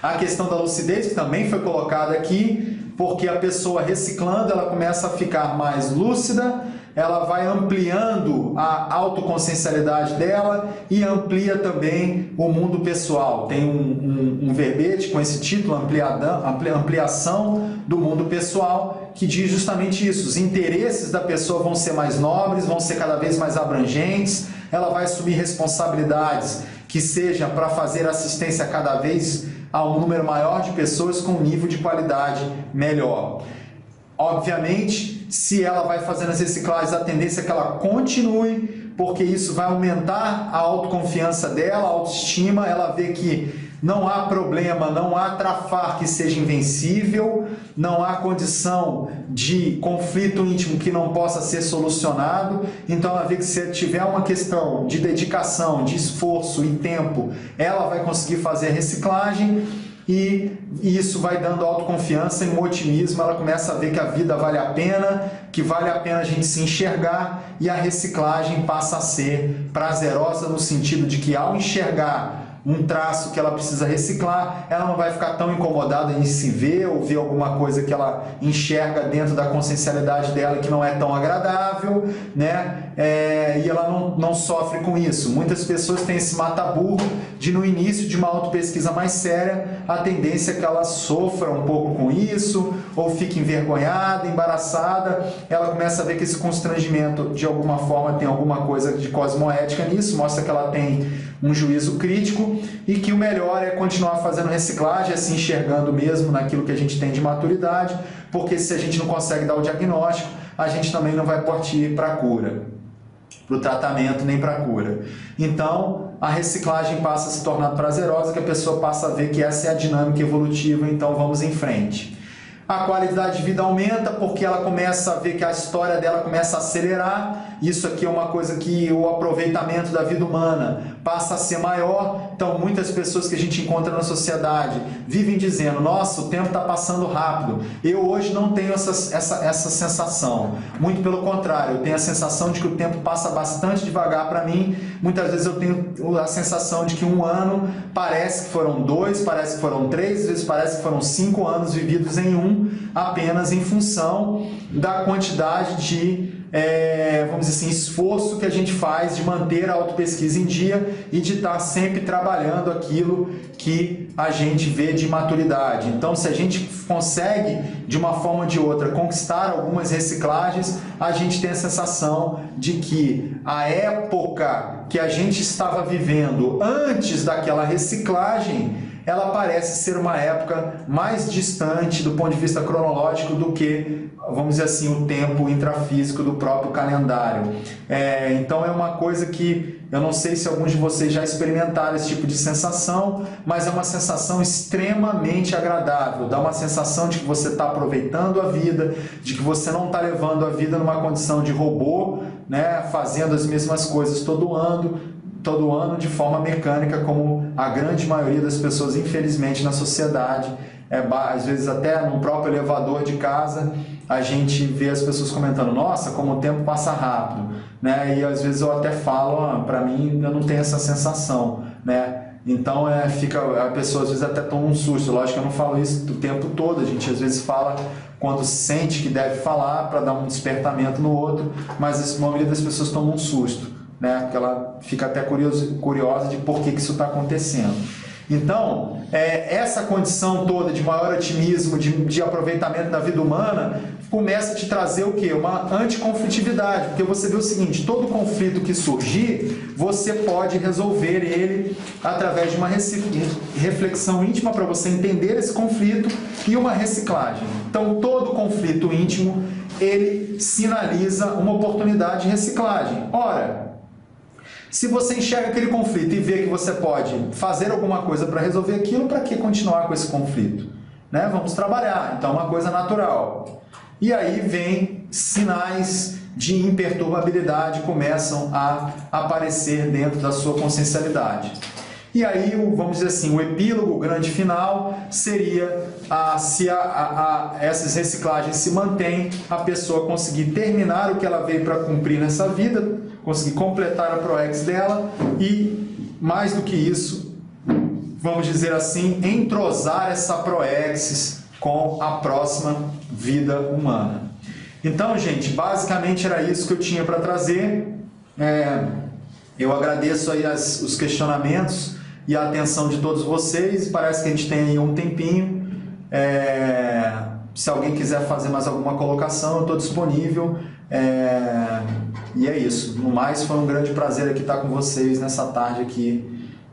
A questão da lucidez, que também foi colocada aqui, porque a pessoa reciclando, ela começa a ficar mais lúcida, ela vai ampliando a autoconsciencialidade dela e amplia também o mundo pessoal. Tem um verbete com esse título, ampliação do mundo pessoal, que diz justamente isso: os interesses da pessoa vão ser mais nobres, vão ser cada vez mais abrangentes, ela vai assumir responsabilidades que seja para fazer assistência cada vez a um número maior de pessoas com um nível de qualidade melhor. Obviamente, se ela vai fazendo as reciclagens, a tendência é que ela continue, porque isso vai aumentar a autoconfiança dela, a autoestima. Ela vê que não há problema, não há trafar que seja invencível, não há condição de conflito íntimo que não possa ser solucionado. Então ela vê que se tiver uma questão de dedicação, de esforço e tempo, ela vai conseguir fazer a reciclagem. E isso vai dando autoconfiança e um otimismo. Ela começa a ver que a vida vale a pena, que vale a pena a gente se enxergar, e a reciclagem passa a ser prazerosa no sentido de que, ao enxergar um traço que ela precisa reciclar, ela não vai ficar tão incomodada em se ver ou ver alguma coisa que ela enxerga dentro da consciencialidade dela que não é tão agradável, e ela não sofre com isso. Muitas pessoas têm esse mata-burro de, no início de uma autopesquisa mais séria, a tendência é que ela sofra um pouco com isso, ou fique envergonhada, embaraçada. Ela começa a ver que esse constrangimento, de alguma forma, tem alguma coisa de cosmoética nisso, mostra que ela tem um juízo crítico, e que o melhor é continuar fazendo reciclagem, assim, enxergando mesmo naquilo que a gente tem de maturidade, porque se a gente não consegue dar o diagnóstico, a gente também não vai partir para a cura, para o tratamento nem para a cura. Então, a reciclagem passa a se tornar prazerosa, que a pessoa passa a ver que essa é a dinâmica evolutiva, então vamos em frente. A qualidade de vida aumenta porque ela começa a ver que a história dela começa a acelerar. Isso aqui é uma coisa que o aproveitamento da vida humana passa a ser maior. Então, muitas pessoas que a gente encontra na sociedade vivem dizendo: nossa, o tempo está passando rápido. Eu hoje não tenho essa sensação. Muito pelo contrário, eu tenho a sensação de que o tempo passa bastante devagar para mim. Muitas vezes eu tenho a sensação de que um ano parece que foram 2, parece que foram 3, às vezes parece que foram 5 anos vividos em um, apenas em função da quantidade de, vamos dizer assim, esforço que a gente faz de manter a autopesquisa em dia e de estar sempre trabalhando aquilo que a gente vê de maturidade. Então, se a gente consegue, de uma forma ou de outra, conquistar algumas reciclagens, a gente tem a sensação de que a época que a gente estava vivendo antes daquela reciclagem, ela parece ser uma época mais distante do ponto de vista cronológico do que, vamos dizer assim, o tempo intrafísico do próprio calendário. Então é uma coisa que eu não sei se alguns de vocês já experimentaram esse tipo de sensação, mas é uma sensação extremamente agradável. Dá uma sensação de que você está aproveitando a vida, de que você não está levando a vida numa condição de robô, né, fazendo as mesmas coisas todo ano de forma mecânica, como a grande maioria das pessoas, infelizmente, na sociedade. Às vezes até no próprio elevador de casa a gente vê as pessoas comentando: nossa, como o tempo passa rápido, né? E às vezes eu até falo: para mim eu não tenho essa sensação, né? Então a pessoa às vezes até toma um susto. Lógico que eu não falo isso o tempo todo, a gente às vezes fala quando sente que deve falar para dar um despertamento no outro, mas a maioria das pessoas toma um susto, né? Porque ela fica até curiosa de por que isso está acontecendo. Então, essa condição toda de maior otimismo, de aproveitamento da vida humana, começa a te trazer o quê? Uma anticonflitividade, porque você vê o seguinte: todo conflito que surgir, você pode resolver ele através de uma reflexão íntima para você entender esse conflito e uma reciclagem. Então, todo conflito íntimo, ele sinaliza uma oportunidade de reciclagem. Ora, se você enxerga aquele conflito e vê que você pode fazer alguma coisa para resolver aquilo, para que continuar com esse conflito? Né? Vamos trabalhar. Então, é uma coisa natural. E aí vem sinais de imperturbabilidade, começam a aparecer dentro da sua consciencialidade. E aí, vamos dizer assim, o epílogo, o grande final, seria se essas reciclagens se mantêm, a pessoa conseguir terminar o que ela veio para cumprir nessa vida, conseguir completar a ProEx dela e, mais do que isso, vamos dizer assim, entrosar essa ProEx com a próxima vida humana. Então, gente, basicamente era isso que eu tinha para trazer. Eu agradeço aí os questionamentos e a atenção de todos vocês. Parece que a gente tem aí um tempinho. Se alguém quiser fazer mais alguma colocação, eu estou disponível. E é isso. No mais, foi um grande prazer aqui estar com vocês nessa tarde aqui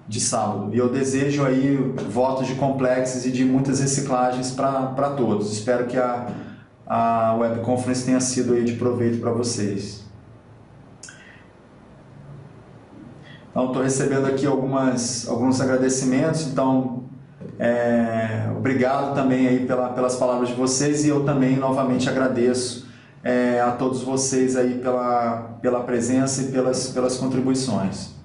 de sábado. E eu desejo aí votos de complexes e de muitas reciclagens para todos. Espero que a webconference tenha sido aí de proveito para vocês. Então, estou recebendo aqui alguns agradecimentos. Então, obrigado também aí pelas palavras de vocês, e eu também novamente agradeço a todos vocês aí pela presença e pelas contribuições.